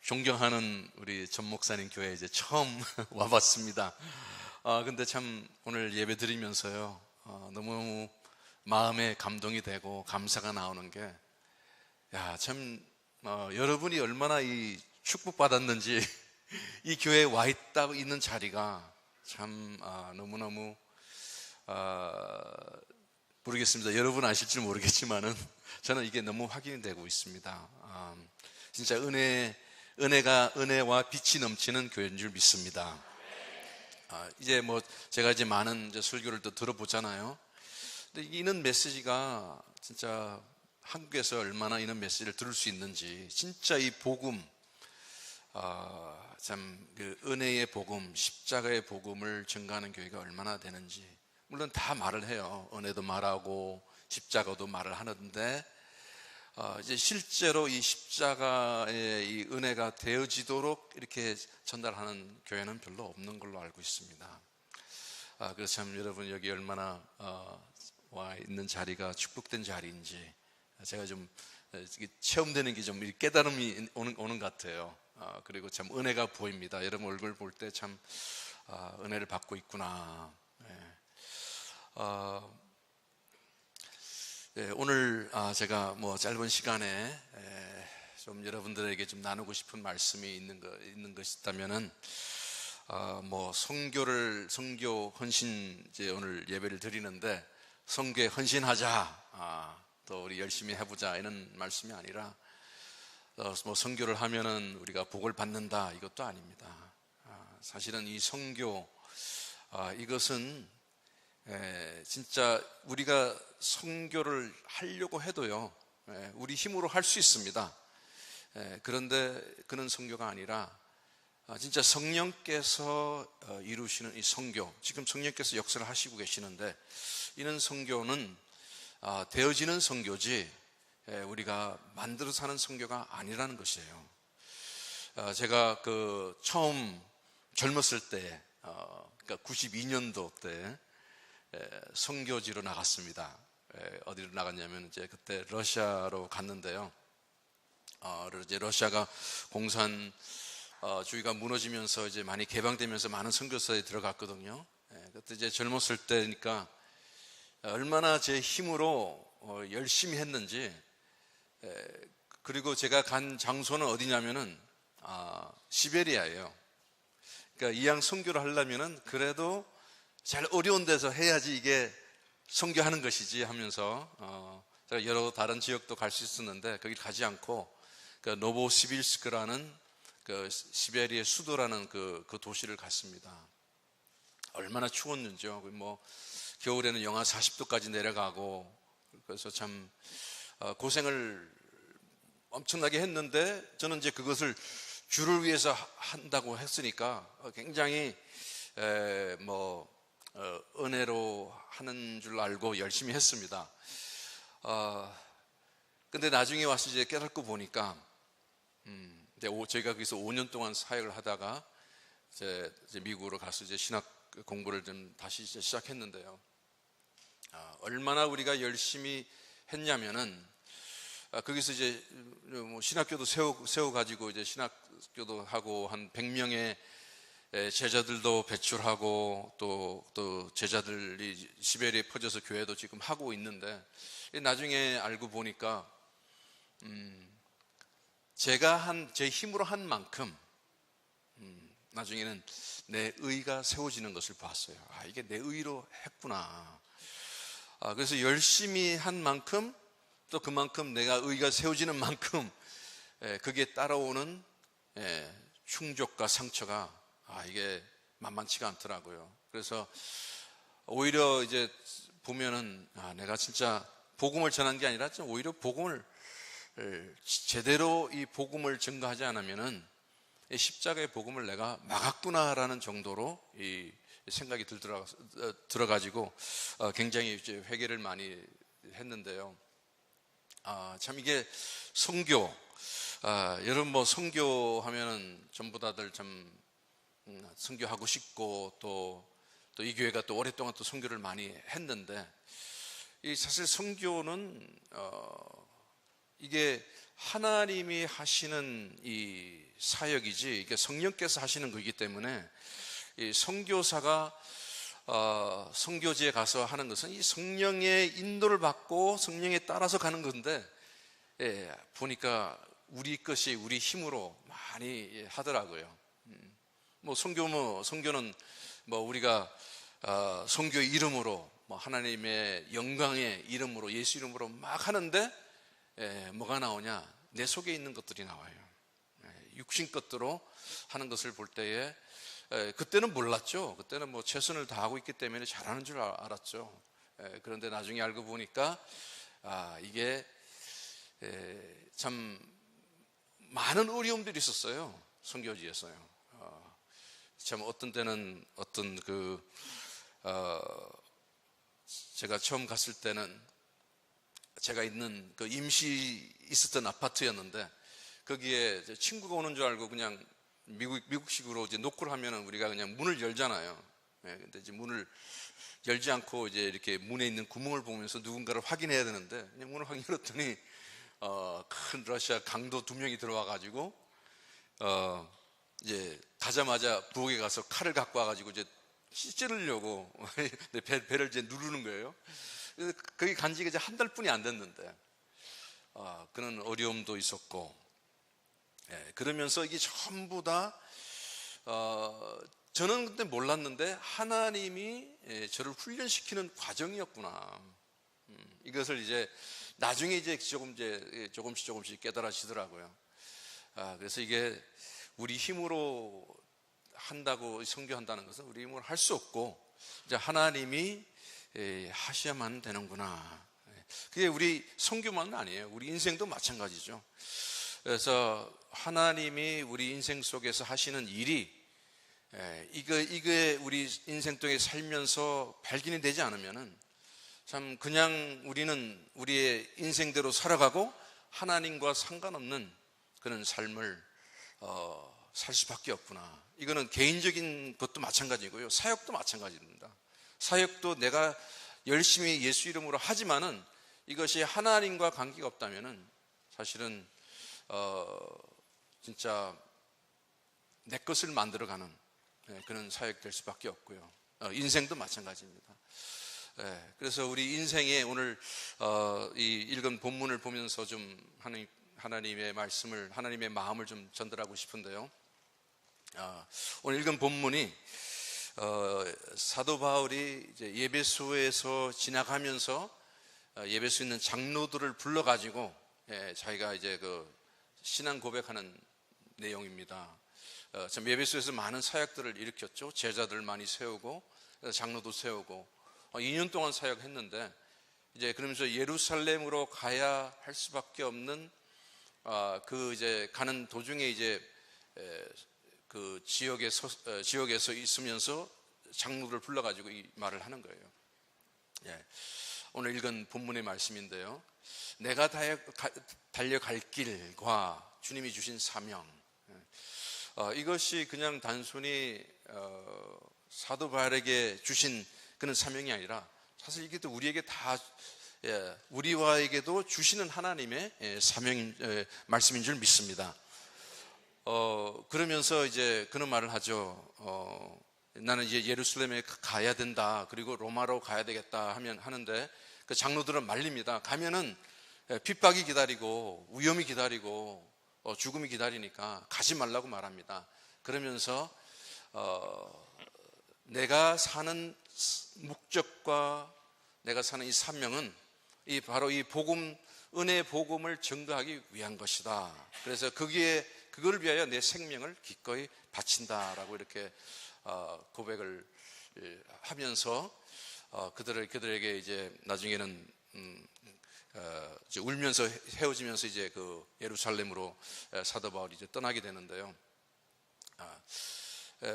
존경하는 우리 전 목사님 교회에 이제 처음 와봤습니다. 근데 참 오늘 예배 드리면서요, 너무 마음에 감동이 되고 감사가 나오는 게, 여러분이 얼마나 이 축복받았는지 이 교회에 와 있는 자리가 참 너무너무 모르겠습니다. 여러분 아실지 모르겠지만은 저는 이게 너무 확인이 되고 있습니다. 진짜 은혜와 빛이 넘치는 교회인 줄 믿습니다. 이제 제가 이제 많은 설교를 또 들어보잖아요. 근데 이런 메시지가 진짜 한국에서 얼마나 이런 메시지를 들을 수 있는지, 진짜 이 복음, 그 은혜의 복음, 십자가의 복음을 증거하는 교회가 얼마나 되는지, 물론 다 말을 해요. 은혜도 말하고 십자가도 말을 하는데, 이제 실제로 이 십자가의 이 은혜가 되어지도록 이렇게 전달하는 교회는 별로 없는 걸로 알고 있습니다. 그래서 참 여러분 여기 얼마나 와 있는 자리가 축복된 자리인지 제가 좀 체험되는 게 좀 깨달음이 오는 것 같아요. 그리고 참 은혜가 보입니다. 여러분 얼굴 볼 때 참 은혜를 받고 있구나. 오늘 제가 짧은 시간에 좀 여러분들에게 좀 나누고 싶은 말씀이 있는 것이 있다면은 선교 헌신 이제 오늘 예배를 드리는데, 선교에 헌신하자, 또 우리 열심히 해보자 이런 말씀이 아니라 선교를 하면은 우리가 복을 받는다 이것도 아닙니다. 사실은 이 선교 이것은 진짜 우리가 선교를 하려고 해도요, 우리 힘으로 할 수 있습니다. 그런데 그런 선교가 아니라 진짜 성령께서 이루시는 이 선교, 지금 성령께서 역사를 하시고 계시는데, 이런 선교는 되어지는 선교지 우리가 만들어서 하는 선교가 아니라는 것이에요. 제가 처음 젊었을 때, 그러니까 92년도 때 선교지로 나갔습니다. 어디로 나갔냐면 이제 그때 러시아로 갔는데요. 이제 러시아가 공산주의가 무너지면서 이제 많이 개방되면서 많은 선교사에 들어갔거든요. 그때 이제 젊었을 때니까 얼마나 제 힘으로 열심히 했는지, 그리고 제가 간 장소는 어디냐면은 시베리아예요. 그러니까 이양 선교를 하려면은 그래도 잘 어려운 데서 해야지 이게 선교하는 것이지 하면서 제가 여러 다른 지역도 갈 수 있었는데 거기 가지 않고 노보시빌스크라는 그 시베리아 수도라는 그 도시를 갔습니다. 얼마나 추웠는지요. 겨울에는 영하 40도까지 내려가고, 그래서 참 고생을 엄청나게 했는데, 저는 이제 그것을 주를 위해서 한다고 했으니까 굉장히 은혜로 하는 줄 알고 열심히 했습니다. 근데 나중에 와서 이제 깨닫고 보니까, 저희가 거기서 5년 동안 사역을 하다가 이제 미국으로 가서 이제 신학 공부를 좀 다시 이제 시작했는데요. 얼마나 우리가 열심히 했냐면은, 거기서 이제 신학교도 세워가지고 이제 신학교도 하고, 한 100명의 제자들도 배출하고, 또 제자들이 시베리아에 퍼져서 교회도 지금 하고 있는데, 나중에 알고 보니까 제가 제 힘으로 한 만큼 나중에는 내 의가 세워지는 것을 봤어요. 이게 내 의로 했구나. 그래서 열심히 한 만큼, 또 그만큼 내가 의가 세워지는 만큼 그게 따라오는 충족과 상처가 이게 만만치가 않더라고요. 그래서 오히려 이제 보면은 내가 진짜 복음을 전한 게 아니라 오히려 복음을 제대로 이 복음을 증거하지 않으면은 이 십자가의 복음을 내가 막았구나라는 정도로 이 생각이 들어가지고 굉장히 이제 회개를 많이 했는데요. 참 이게 선교, 여러분 선교하면은 전부 다들 참 선교하고 싶고, 또 이 교회가 또 오랫동안 또 선교를 많이 했는데, 사실 선교는 이게 하나님이 하시는 이 사역이지 이게 성령께서 하시는 거기 때문에 이 선교사가 선교지에 가서 하는 것은 이 성령의 인도를 받고 성령에 따라서 가는 건데, 보니까 우리 것이 우리 힘으로 많이 하더라고요. 뭐 선교는 뭐 우리가 선교의 이름으로 뭐 하나님의 영광의 이름으로 예수 이름으로 막 하는데, 뭐가 나오냐? 내 속에 있는 것들이 나와요. 육신 것들로 하는 것을 볼 때에 그때는 몰랐죠. 그때는 뭐 최선을 다하고 있기 때문에 잘하는 줄 알았죠. 그런데 나중에 알고 보니까 이게 참 많은 어려움들이 있었어요. 선교지에서요. 참 어떤 때는 제가 처음 갔을 때는 제가 있는 그 임시 있었던 아파트였는데, 거기에 친구가 오는 줄 알고 그냥 미국식으로 이제 노크를 하면은 우리가 그냥 문을 열잖아요. 근데 이제 문을 열지 않고 이제 이렇게 문에 있는 구멍을 보면서 누군가를 확인해야 되는데, 그냥 문을 확 열었더니 큰 러시아 강도 2명이 들어와가지고 이제 가자마자 부엌에 가서 칼을 갖고 와가지고 이제 찌르려고 배를 이제 누르는 거예요. 거기 간 지가 이제 한 달뿐이 안 됐는데 그런 어려움도 있었고, 그러면서 이게 전부 다 저는 그때 몰랐는데 하나님이 저를 훈련시키는 과정이었구나. 이것을 이제 나중에 이제 조금씩 깨달아지더라고요. 그래서 이게 우리 힘으로 한다고 선교한다는 것은 우리 힘으로 할 수 없고, 이제 하나님이 하셔야만 되는구나. 그게 우리 선교만은 아니에요. 우리 인생도 마찬가지죠. 그래서 하나님이 우리 인생 속에서 하시는 일이 이게 우리 인생 동에 살면서 발견이 되지 않으면은 참 그냥 우리는 우리의 인생대로 살아가고 하나님과 상관없는 그런 삶을 살 수밖에 없구나. 이거는 개인적인 것도 마찬가지고요. 사역도 마찬가지입니다. 사역도 내가 열심히 예수 이름으로 하지만은 이것이 하나님과 관계가 없다면은 사실은 진짜 내 것을 만들어가는 그런 사역 될 수밖에 없고요. 인생도 마찬가지입니다. 그래서 우리 인생에 오늘 이 읽은 본문을 보면서 좀 하나님의 말씀을, 하나님의 마음을 좀 전달하고 싶은데요. 오늘 읽은 본문이 사도 바울이 이제 예배소에서 지나가면서 예배소 있는 장로들을 불러가지고 자기가 이제 그 신앙 고백하는 내용입니다. 참 예배소에서 많은 사역들을 일으켰죠. 제자들 많이 세우고 장로도 세우고 2년 동안 사역했는데, 이제 그러면서 예루살렘으로 가야 할 수밖에 없는 그 이제 가는 도중에 이제 그 지역에서 있으면서 장로를 불러가지고 이 말을 하는 거예요. 오늘 읽은 본문의 말씀인데요. 내가 달려갈 길과 주님이 주신 사명, 이것이 그냥 단순히 사도 바울에게 주신 그런 사명이 아니라 사실 이게 또 우리에게 다 우리와에게도 주시는 하나님의 말씀인 줄 믿습니다. 그러면서 이제 그런 말을 하죠. 나는 이제 예루살렘에 가야 된다. 그리고 로마로 가야 되겠다 하는데 그 장로들은 말립니다. 가면은 핍박이 기다리고 위험이 기다리고 죽음이 기다리니까 가지 말라고 말합니다. 그러면서 내가 사는 목적과 내가 사는 이 사명은 바로 이 복음, 은혜의 복음을 전가하기 위한 것이다. 그래서 그걸 위하여 내 생명을 기꺼이 바친다라고 이렇게 고백을 하면서 그들에게 이제 나중에는 이제 울면서 헤어지면서 이제 그 예루살렘으로 사도 바울이 이제 떠나게 되는데요.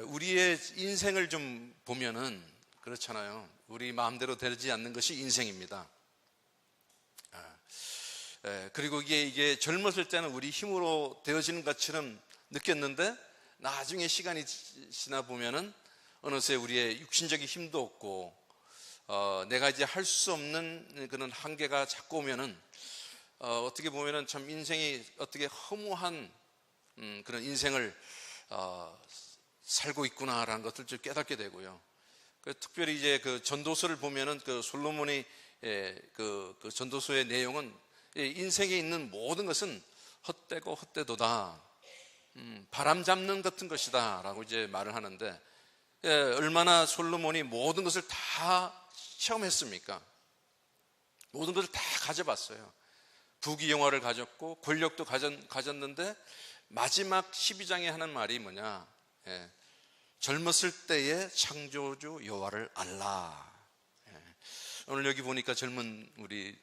우리의 인생을 좀 보면은 그렇잖아요. 우리 마음대로 되지 않는 것이 인생입니다. 그리고 이게 젊었을 때는 우리 힘으로 되어지는 것처럼 느꼈는데 나중에 시간이 지나 보면은 어느새 우리의 육신적인 힘도 없고 내가 이제 할 수 없는 그런 한계가 자꾸 오면은 어떻게 보면은 참 인생이 어떻게 허무한 그런 인생을 살고 있구나라는 것을 좀 깨닫게 되고요. 특별히 이제 그 전도서를 보면은 그 솔로몬의 그 전도서의 내용은 인생에 있는 모든 것은 헛되고 헛되도다, 바람 잡는 같은 것이다라고 이제 말을 하는데, 얼마나 솔로몬이 모든 것을 다 체험했습니까? 모든 것을 다 가져봤어요. 부귀영화를 가졌고 권력도 가졌는데 마지막 12장에 하는 말이 뭐냐? 젊었을 때의 창조주 여호와를 알라. 오늘 여기 보니까 젊은 우리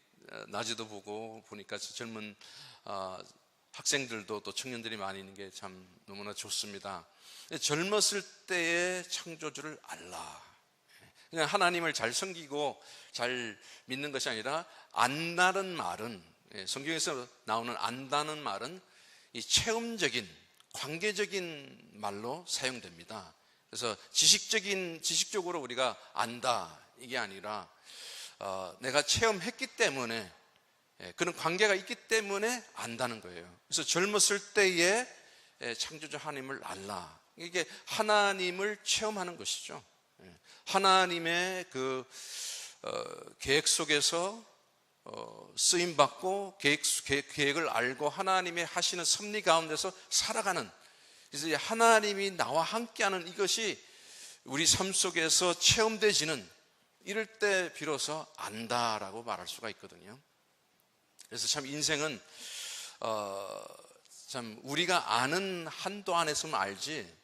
낮에도 보고 보니까 젊은 학생들도 또 청년들이 많이 있는 게 참 너무나 좋습니다. 젊었을 때의 창조주를 알라. 그냥 하나님을 잘 섬기고 잘 믿는 것이 아니라 안다는 말은, 성경에서 나오는 안다는 말은 이 체험적인 관계적인 말로 사용됩니다. 그래서 지식적으로 우리가 안다 이게 아니라 내가 체험했기 때문에, 그런 관계가 있기 때문에 안다는 거예요. 그래서 젊었을 때에 창조주 하나님을 알라. 이게 하나님을 체험하는 것이죠. 하나님의 그 계획 속에서 쓰임받고 계획을 알고 하나님의 하시는 섭리 가운데서 살아가는, 그래서 하나님이 나와 함께하는 이것이 우리 삶 속에서 체험되지는, 이럴 때 비로소 안다라고 말할 수가 있거든요. 그래서 참 인생은 참 우리가 아는 한도 안에서만 알지,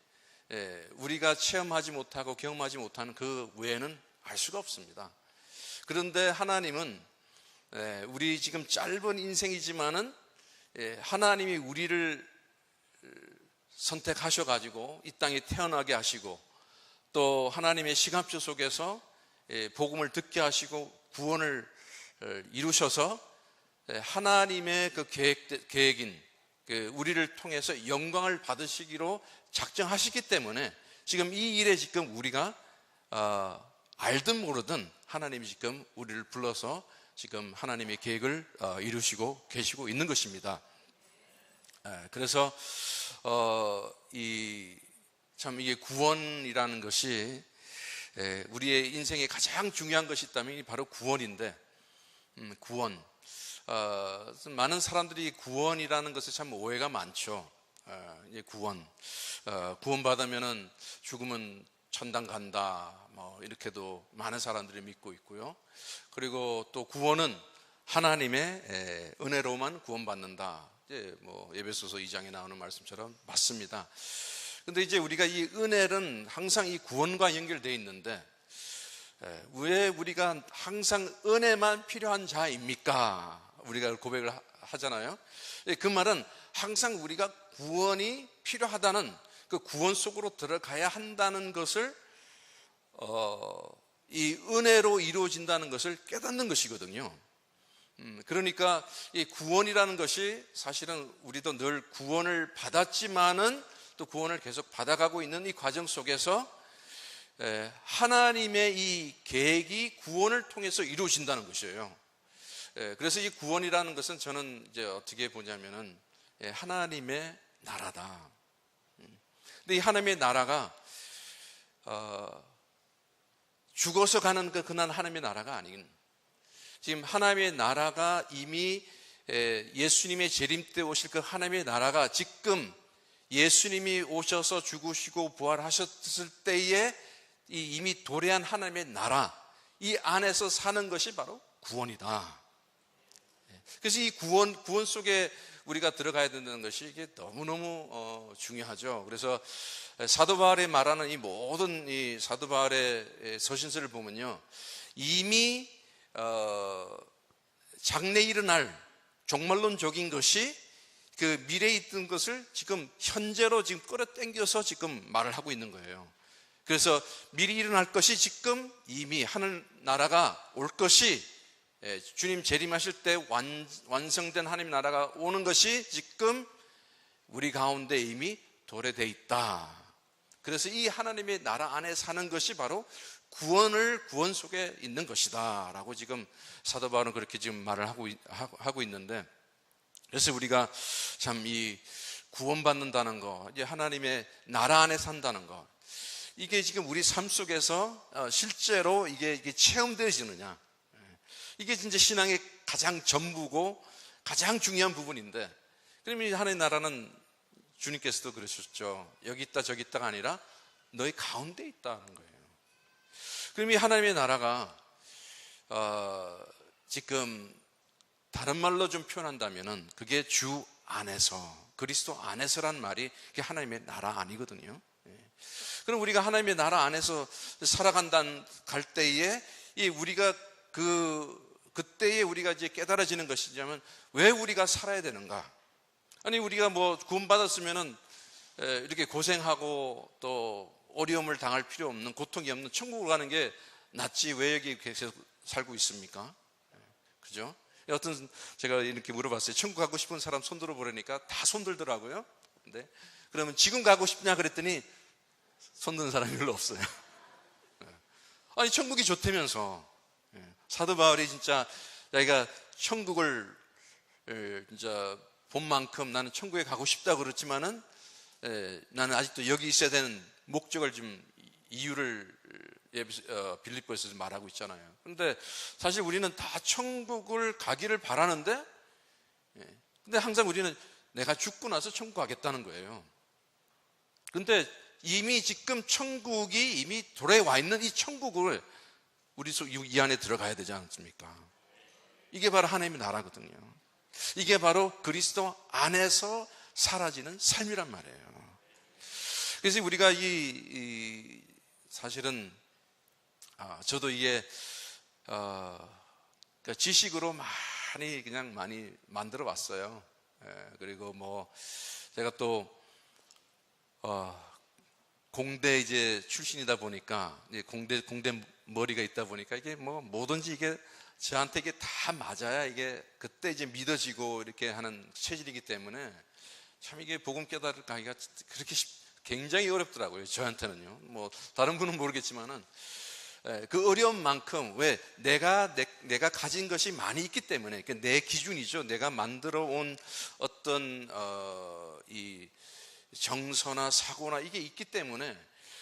우리가 체험하지 못하고 경험하지 못하는 그 외에는 알 수가 없습니다. 그런데 하나님은 우리 지금 짧은 인생이지만은 하나님이 우리를 선택하셔가지고 이 땅에 태어나게 하시고, 또 하나님의 시간표 속에서 복음을 듣게 하시고 구원을 이루셔서 하나님의 그 계획인 우리를 통해서 영광을 받으시기로 작정하시기 때문에 지금 이 일에 지금 우리가 알든 모르든 하나님이 지금 우리를 불러서 지금 하나님의 계획을 이루시고 계시고 있는 것입니다. 그래서 참 이게 구원이라는 것이 우리의 인생에 가장 중요한 것이 있다면 바로 구원인데, 구원. 많은 사람들이 구원이라는 것에 참 오해가 많죠. 구원받으면은 죽으면 천당 간다, 뭐 이렇게도 많은 사람들이 믿고 있고요. 그리고 또 구원은 하나님의 은혜로만 구원받는다. 뭐 에베소서 2장에 나오는 말씀처럼 맞습니다. 근데 이제 우리가 이 은혜는 항상 이 구원과 연결되어 있는데, 왜 우리가 항상 은혜만 필요한 자입니까? 우리가 고백을 하잖아요. 그 말은 항상 우리가 구원이 필요하다는, 그 구원 속으로 들어가야 한다는 것을 이 은혜로 이루어진다는 것을 깨닫는 것이거든요. 그러니까 이 구원이라는 것이 사실은 우리도 늘 구원을 받았지만은 또 구원을 계속 받아가고 있는 이 과정 속에서 하나님의 이 계획이 구원을 통해서 이루어진다는 것이에요. 그래서 이 구원이라는 것은 저는 이제 어떻게 보냐면은 하나님의 나라다. 근데 이 하나님의 나라가 죽어서 가는 그날 하나님의 나라가 아닌, 지금 하나님의 나라가 이미 예수님의 재림 때 오실 그 하나님의 나라가 지금 예수님이 오셔서 죽으시고 부활하셨을 때에 이미 도래한 하나님의 나라, 이 안에서 사는 것이 바로 구원이다. 그래서 이 구원 속에 우리가 들어가야 된다는 것이 이게 너무너무 중요하죠. 그래서 사도 바울이 말하는 이 모든 이 사도 바울의 서신서를 보면요, 이미 장래에 일어날 종말론적인 것이 그 미래에 있던 것을 지금 현재로 지금 끌어당겨서 지금 말을 하고 있는 거예요. 그래서 미리 일어날 것이 지금 이미 하늘 나라가 올 것이, 주님 재림하실 때 완성된 하나님 나라가 오는 것이 지금 우리 가운데 이미 도래되어 있다. 그래서 이 하나님의 나라 안에 사는 것이 바로 구원 속에 있는 것이다 라고 지금 사도 바울은 그렇게 지금 말을 하고 있는데, 그래서 우리가 참 이 구원받는다는 거, 이제 하나님의 나라 안에 산다는 거, 이게 지금 우리 삶 속에서 실제로 이게 체험되어지느냐, 이게 진짜 신앙의 가장 전부고 가장 중요한 부분인데, 그러면 하나님의 나라는 주님께서도 그러셨죠. 여기 있다 저기 있다가 아니라 너희 가운데 있다는 거예요. 그럼 이 하나님의 나라가 지금 다른 말로 좀 표현한다면은 그게 주 안에서, 그리스도 안에서란 말이 그게 하나님의 나라 아니거든요. 그럼 우리가 하나님의 나라 안에서 갈 때에 우리가 그때에 우리가 이제 깨달아지는 것이냐면, 왜 우리가 살아야 되는가? 아니, 우리가 뭐 구원받았으면은 이렇게 고생하고 또 어려움을 당할 필요 없는, 고통이 없는 천국을 가는 게 낫지 왜 여기 계속 살고 있습니까? 그죠? 제가 이렇게 물어봤어요. 천국 가고 싶은 사람 손 들어보려니까 다 손 들더라고요. 근데 그러면 지금 가고 싶냐 그랬더니 손 드는 사람이 별로 없어요. 아니, 천국이 좋다면서. 사도 바울이 진짜 자기가 천국을 진짜 본 만큼 나는 천국에 가고 싶다 그랬지만은 나는 아직도 여기 있어야 되는 목적을 좀 이유를 빌립보에서 말하고 있잖아요. 그런데 사실 우리는 다 천국을 가기를 바라는데, 근데 항상 우리는 내가 죽고 나서 천국 가겠다는 거예요. 근데 이미 지금 천국이 이미 도래와 있는 이 천국을 우리 이 안에 들어가야 되지 않습니까? 이게 바로 하나님의 나라거든요. 이게 바로 그리스도 안에서 사라지는 삶이란 말이에요. 그래서 우리가 사실은 저도 이게 그러니까 지식으로 많이 만들어 왔어요. 그리고 뭐 제가 또 공대 이제 출신이다 보니까, 공대 머리가 있다 보니까 이게 뭐 뭐든지 이게 저한테 이게 다 맞아야 이게 그때 이제 믿어지고 이렇게 하는 체질이기 때문에 참 이게 복음 깨달기가 그렇게 굉장히 어렵더라고요. 저한테는요. 뭐 다른 분은 모르겠지만은 그 어려움만큼, 왜 내가 가진 것이 많이 있기 때문에, 내 기준이죠. 내가 만들어 온 어떤 이 정서나 사고나 이게 있기 때문에,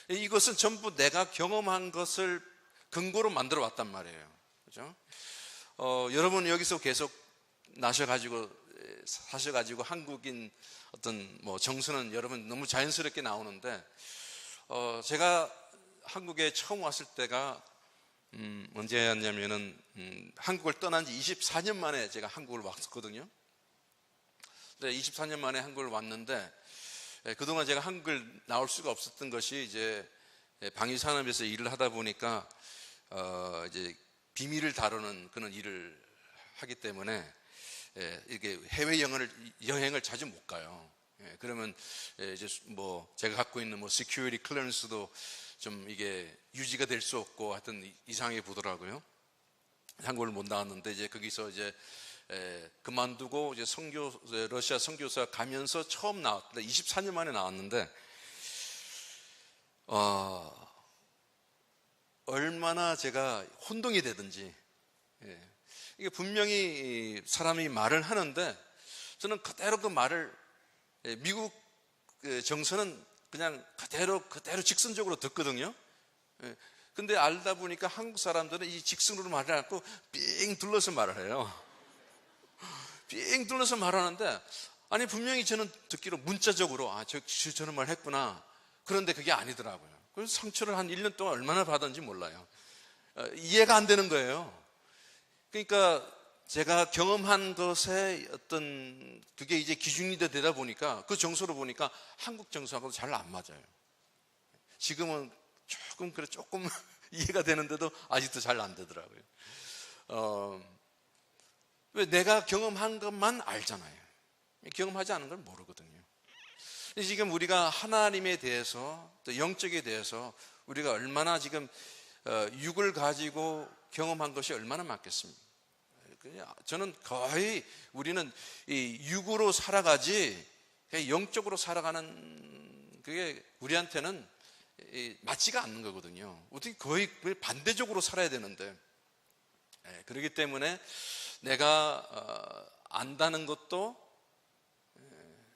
이것은 전부 내가 경험한 것을 근거로 만들어 왔단 말이에요. 그죠? 여러분 여기서 계속 사셔가지고 한국인 어떤 뭐 정서는 여러분 너무 자연스럽게 나오는데, 제가 한국에 처음 왔을 때가 언제였냐면은 한국을 떠난 지 24년 만에 제가 한국을 왔었거든요. 24년 만에 한국을 왔는데, 그동안 제가 한국을 나올 수가 없었던 것이, 이제 방위산업에서 일을 하다 보니까 이제 비밀을 다루는 그런 일을 하기 때문에 이렇게 해외 여행을 자주 못 가요. 그러면 이제 뭐 제가 갖고 있는 뭐 시큐리티 클리어런스도 좀 이게 유지가 될 수 없고 하여튼 이상하게 보더라고요. 한국을 못 나왔는데, 이제 거기서 이제 그만두고 이제 러시아 선교사 가면서 처음 나왔는데, 24년 만에 나왔는데, 얼마나 제가 혼동이 되든지, 이게 분명히 사람이 말을 하는데 저는 그대로 그 말을, 미국 정서는 그냥 그대로 직선적으로 듣거든요. 근데 알다 보니까 한국 사람들은 이 직선으로 말을 하고 삥 둘러서 말을 해요. 삥 둘러서 말하는데, 아니 분명히 저는 듣기로 문자적으로 저런 말 했구나. 그런데 그게 아니더라고요. 그래서 상처를 한 1년 동안 얼마나 받았는지 몰라요. 이해가 안 되는 거예요. 그러니까 제가 경험한 것에 어떤 그게 이제 기준이 되다 보니까, 그 정서로 보니까 한국 정서하고도 잘 안 맞아요. 지금은 조금 이해가 되는데도 아직도 잘 안 되더라고요. 왜 내가 경험한 것만 알잖아요. 경험하지 않은 건 모르거든요. 지금 우리가 하나님에 대해서, 또 영적에 대해서 우리가 얼마나 지금 육을 가지고 경험한 것이 얼마나 많겠습니까? 저는 거의 우리는 이 육으로 살아가지 영적으로 살아가는 그게 우리한테는 맞지가 않는 거거든요. 어떻게 거의 반대적으로 살아야 되는데, 그렇기 때문에 내가 안다는 것도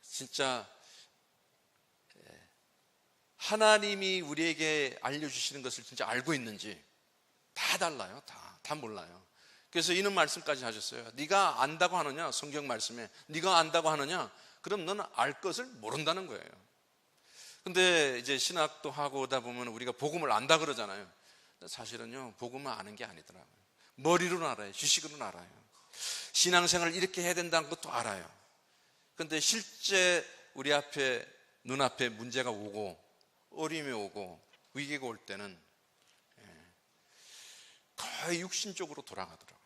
진짜 하나님이 우리에게 알려주시는 것을 진짜 알고 있는지 다 달라요. 다 몰라요. 그래서 이런 말씀까지 하셨어요. 네가 안다고 하느냐, 성경 말씀에 네가 안다고 하느냐, 그럼 너는 알 것을 모른다는 거예요. 근데 이제 신학도 하고 오다 보면 우리가 복음을 안다 그러잖아요. 사실은요, 복음을 아는 게 아니더라고요. 머리로는 알아요. 지식으로는 알아요. 신앙생활을 이렇게 해야 된다는 것도 알아요. 근데 실제 우리 앞에, 눈앞에 문제가 오고 어려움이 오고 위기가 올 때는 거의 육신적으로 돌아가더라고요.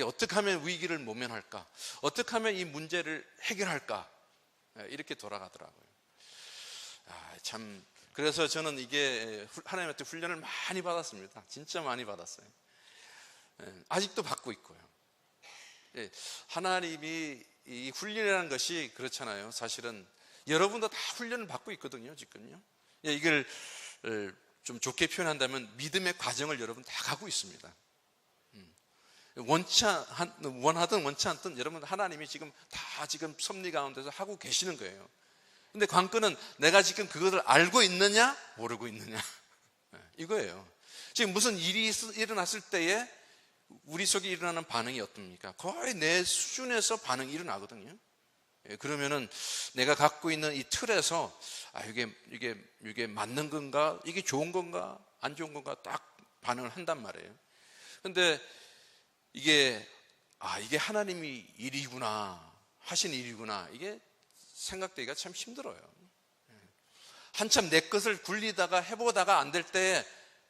어떻게 하면 위기를 모면할까? 어떻게 하면 이 문제를 해결할까? 이렇게 돌아가더라고요. 참, 그래서 저는 이게 하나님한테 훈련을 많이 받았습니다. 진짜 많이 받았어요. 아직도 받고 있고요. 하나님이 이 훈련이라는 것이 그렇잖아요. 사실은 여러분도 다 훈련을 받고 있거든요, 지금요. 이걸 좀 좋게 표현한다면 믿음의 과정을 여러분 다 가고 있습니다. 원하든 원치 않든 여러분 하나님이 지금 다 지금 섭리 가운데서 하고 계시는 거예요. 근데 관건은 내가 지금 그것을 알고 있느냐 모르고 있느냐 이거예요. 지금 무슨 일이 일어났을 때에 우리 속에 일어나는 반응이 어떻습니까? 거의 내 수준에서 반응이 일어나거든요. 그러면은 내가 갖고 있는 이 틀에서 이게 맞는 건가, 이게 좋은 건가, 안 좋은 건가 딱 반응을 한단 말이에요. 근데 이게 하나님이 일이구나, 하신 일이구나, 이게 생각되기가 참 힘들어요. 한참 내 것을 굴리다가 해보다가 안 될 때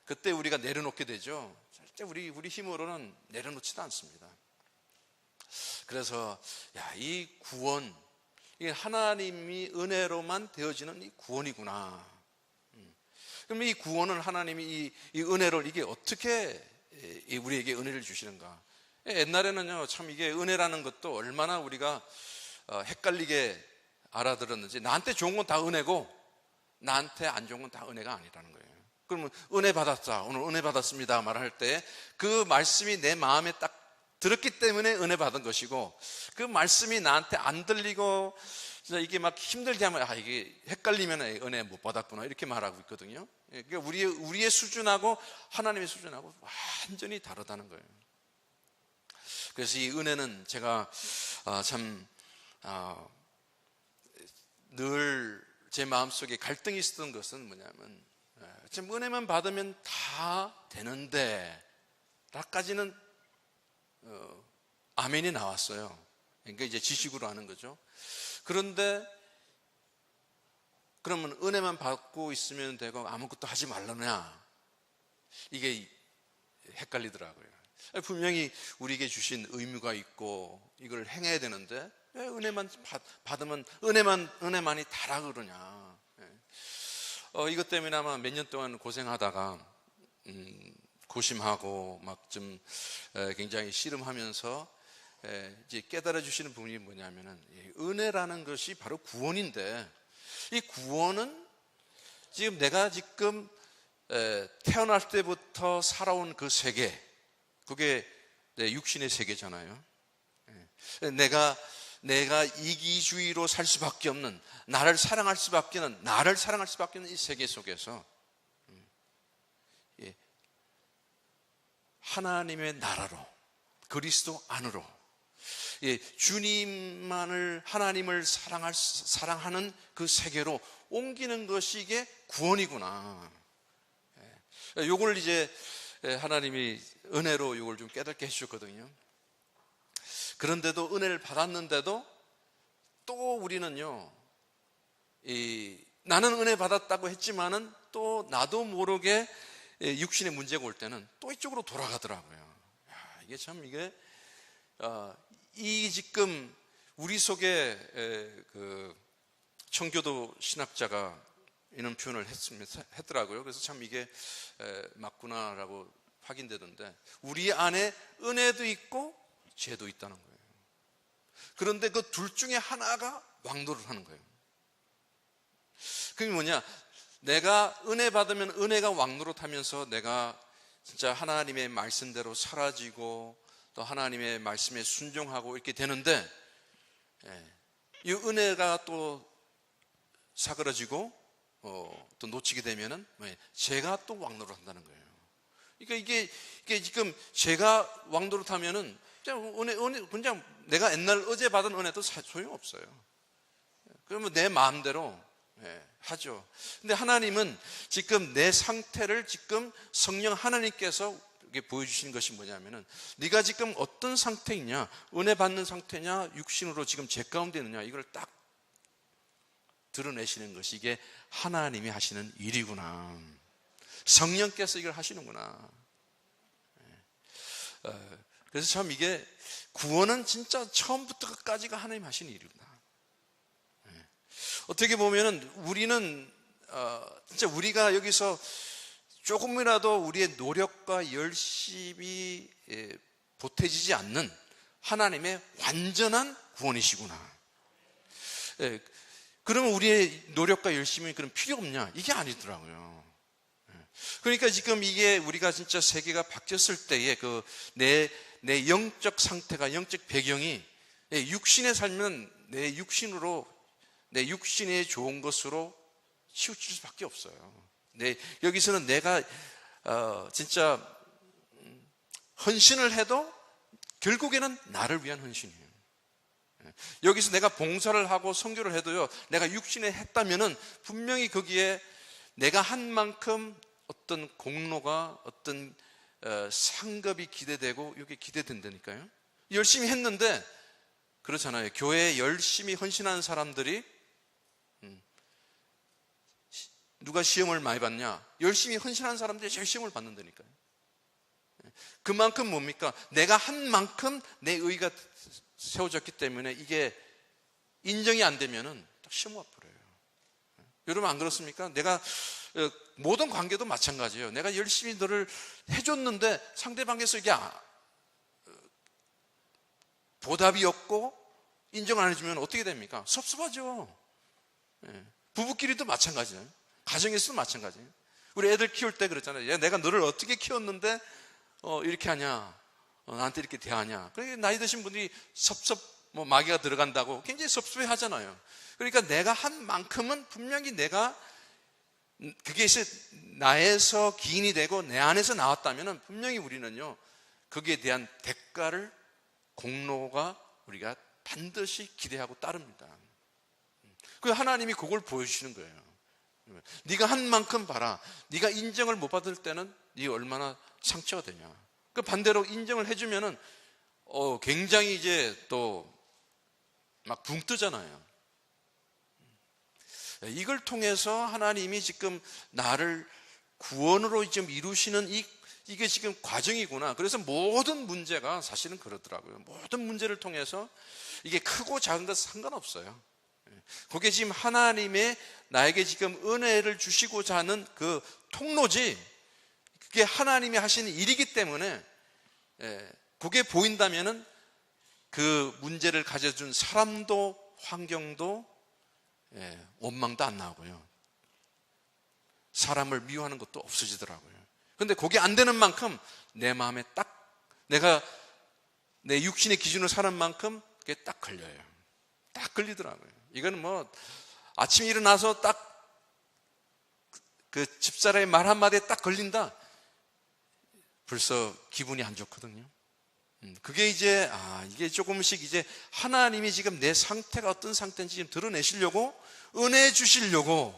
그때 우리가 내려놓게 되죠. 절대 우리 힘으로는 내려놓지도 않습니다. 그래서 이 구원, 이게 하나님이 은혜로만 되어지는 이 구원이구나. 그럼 이 구원은 하나님이 이 은혜를 이게 어떻게 우리에게 은혜를 주시는가? 옛날에는요, 참 이게 은혜라는 것도 얼마나 우리가 헷갈리게 알아들었는지, 나한테 좋은 건 다 은혜고 나한테 안 좋은 건 다 은혜가 아니라는 거예요. 그러면 은혜 받았다, 오늘 은혜 받았습니다 말할 때 그 말씀이 내 마음에 딱 들었기 때문에 은혜 받은 것이고, 그 말씀이 나한테 안 들리고 이게 막 힘들게 하면 이게 헷갈리면 은혜 못 받았구나 이렇게 말하고 있거든요. 그러니까 우리의 수준하고 하나님의 수준하고 완전히 다르다는 거예요. 그래서 이 은혜는 제가 참 늘 제 마음속에 갈등이 있었던 것은 뭐냐면, 참 은혜만 받으면 다 되는데 라까지는 아멘이 나왔어요. 그러니까 이제 지식으로 하는 거죠. 그런데 그러면 은혜만 받고 있으면 되고 아무것도 하지 말라냐, 이게 헷갈리더라고요. 분명히 우리에게 주신 의무가 있고 이걸 행해야 되는데 왜 은혜만 받으면 은혜만이 다라 그러냐. 이것 때문에 아마 몇 년 동안 고생하다가 고심하고 막 좀 굉장히 씨름하면서 이제 깨달아 주시는 부분이 뭐냐면은, 은혜라는 것이 바로 구원인데, 이 구원은 지금 내가 지금 태어날 때부터 살아온 그 세계, 그게 육신의 세계잖아요. 내가 이기주의로 살 수밖에 없는, 나를 사랑할 수밖에 없는 이 세계 속에서 하나님의 나라로, 그리스도 안으로, 주님만을, 하나님을 사랑하는 그 세계로 옮기는 것이 이게 구원이구나. 요걸 이제 하나님이 은혜로 요걸 좀 깨닫게 해주셨거든요. 그런데도 은혜를 받았는데도 또 우리는요, 나는 은혜 받았다고 했지만은 또 나도 모르게 육신의 문제가 올 때는 또 이쪽으로 돌아가더라고요. 이게 참 이 지금 우리 속에 그 청교도 신학자가 이런 표현을 했더라고요. 그래서 참 이게 맞구나라고 확인되던데, 우리 안에 은혜도 있고 죄도 있다는 거예요. 그런데 그 둘 중에 하나가 왕노를 하는 거예요. 그게 뭐냐? 내가 은혜 받으면 은혜가 왕노릇하면서 내가 진짜 하나님의 말씀대로 사라지고 또 하나님의 말씀에 순종하고 이렇게 되는데, 이 은혜가 또 사그러지고 또 놓치게 되면은 죄가 또 왕노릇 한다는 거예요. 그러니까 이게 지금 죄가 왕노릇 하면은 그냥 내가 옛날 어제 받은 은혜도 소용없어요. 그러면 내 마음대로 하죠. 근데 하나님은 지금 내 상태를 지금 성령 하나님께서 보여주시는 것이 뭐냐면은 네가 지금 어떤 상태이냐, 은혜 받는 상태냐, 육신으로 지금 죄 가운데 있느냐, 이걸 딱 드러내시는 것이 이게 하나님이 하시는 일이구나. 성령께서 이걸 하시는구나. 그래서 참 이게 구원은 진짜 처음부터 끝까지가 하나님 하시는 일이구나. 어떻게 보면은 우리는 진짜 우리가 여기서 조금이라도 우리의 노력과 열심이 보태지지 않는 하나님의 완전한 구원이시구나. 그러면 우리의 노력과 열심이 그럼 필요 없냐? 이게 아니더라고요. 그러니까 지금 이게 우리가 진짜 세계가 바뀌었을 때에 내 영적 상태가, 영적 배경이 육신에 살면 내 육신으로, 내 육신에 좋은 것으로 치우칠 수밖에 없어요. 여기서는 내가 진짜 헌신을 해도 결국에는 나를 위한 헌신이에요. 여기서 내가 봉사를 하고 선교를 해도요, 내가 육신에 했다면은 분명히 거기에 내가 한 만큼 어떤 공로가, 어떤 상급이 기대되고 이게 기대된다니까요. 열심히 했는데 그렇잖아요. 교회에 열심히 헌신하는 사람들이 누가 시험을 많이 받냐? 열심히 헌신하는 사람들이 제일 시험을 받는다니까요. 그만큼 뭡니까? 내가 한 만큼 내 의가 세워졌기 때문에 이게 인정이 안 되면은 시험 와버려요. 여러분 안 그렇습니까? 내가 모든 관계도 마찬가지예요. 내가 열심히 너를 해줬는데 상대방에서 이게 보답이 없고 인정 안 해주면 어떻게 됩니까? 섭섭하죠. 부부끼리도 마찬가지예요. 가정에서도 마찬가지예요. 우리 애들 키울 때 그랬잖아요. 야, 내가 너를 어떻게 키웠는데 이렇게 하냐, 나한테 이렇게 대하냐. 그러니까 나이 드신 분들이 마귀가 들어간다고 굉장히 섭섭해 하잖아요. 그러니까 내가 한 만큼은 분명히 내가 그게 나에서 기인이 되고 내 안에서 나왔다면 분명히 우리는요, 거기에 대한 대가를, 공로가 우리가 반드시 기대하고 따릅니다. 그 하나님이 그걸 보여주시는 거예요. 네가 한 만큼 봐라. 네가 인정을 못 받을 때는 네가 얼마나 상처가 되냐. 그 반대로 인정을 해주면은 굉장히 이제 또 막 붕 뜨잖아요. 이걸 통해서 하나님이 지금 나를 구원으로 지금 이루시는 이게 지금 과정이구나. 그래서 모든 문제가 사실은 그렇더라고요. 모든 문제를 통해서 이게 크고 작은 것 상관없어요. 그게 지금 하나님의 나에게 지금 은혜를 주시고자 하는 그 통로지, 그게 하나님이 하시는 일이기 때문에 그게 보인다면은 그 문제를 가져준 사람도 환경도 원망도 안 나오고요, 사람을 미워하는 것도 없어지더라고요. 근데 그게 안 되는 만큼 내 마음에 딱 내가 내 육신의 기준으로 사는 만큼 그게 딱 걸려요. 딱 걸리더라고요. 이거는 아침에 일어나서 딱 그 집사람의 말 한마디에 딱 걸린다, 벌써 기분이 안 좋거든요. 그게 이제 이게 조금씩 이제 하나님이 지금 내 상태가 어떤 상태인지 지금 드러내시려고, 은혜 주시려고,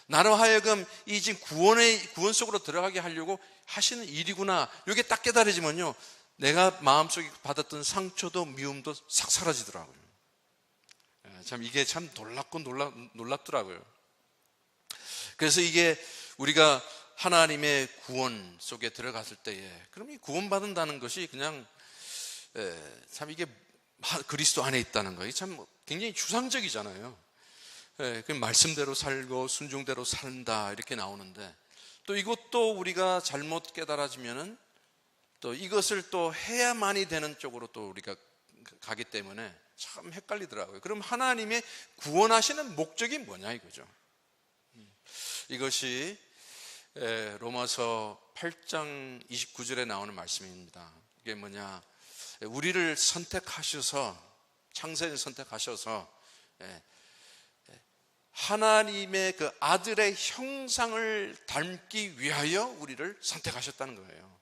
나로 하여금 이 지금 구원 속으로 들어가게 하려고 하시는 일이구나. 이게 딱 깨달아지면요, 내가 마음속에 받았던 상처도 미움도 싹 사라지더라고요. 참 이게 참 놀랍더라고요. 그래서 이게 우리가 하나님의 구원 속에 들어갔을 때에, 그럼 이 구원받는다는 것이 그냥 참 이게 그리스도 안에 있다는 거예요. 참 굉장히 추상적이잖아요. 그 말씀대로 살고 순종대로 산다 이렇게 나오는데, 또 이것도 우리가 잘못 깨달아지면은 또 이것을 또 해야만이 되는 쪽으로 또 우리가 가기 때문에 참 헷갈리더라고요. 그럼 하나님의 구원하시는 목적이 뭐냐 이거죠. 이것이 로마서 8장 29절에 나오는 말씀입니다. 이게 뭐냐, 우리를 선택하셔서, 창세를 선택하셔서 하나님의 그 아들의 형상을 닮기 위하여 우리를 선택하셨다는 거예요.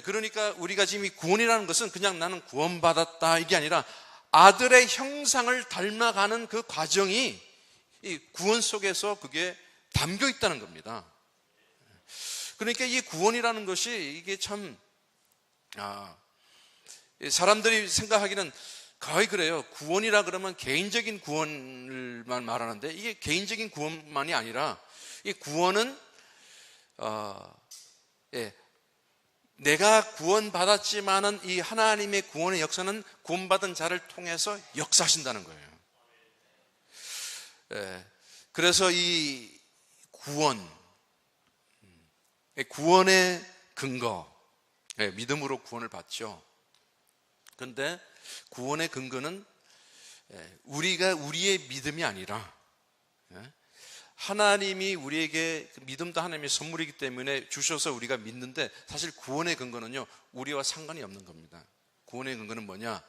그러니까 우리가 지금 이 구원이라는 것은 그냥 나는 구원받았다 이게 아니라 아들의 형상을 닮아가는 그 과정이 이 구원 속에서 그게 담겨 있다는 겁니다. 그러니까 이 구원이라는 것이 이게 참 사람들이 생각하기는 거의 그래요. 구원이라 그러면 개인적인 구원을만 말하는데 이게 개인적인 구원만이 아니라 이 구원은 내가 구원받았지만은 이 하나님의 구원의 역사는 구원받은 자를 통해서 역사하신다는 거예요. 그래서 이 구원의 근거, 믿음으로 구원을 받죠. 그런데 구원의 근거는 우리의 믿음이 아니라 하나님이 우리에게, 믿음도 하나님의 선물이기 때문에 주셔서 우리가 믿는데, 사실 구원의 근거는요 우리와 상관이 없는 겁니다. 구원의 근거는 뭐냐?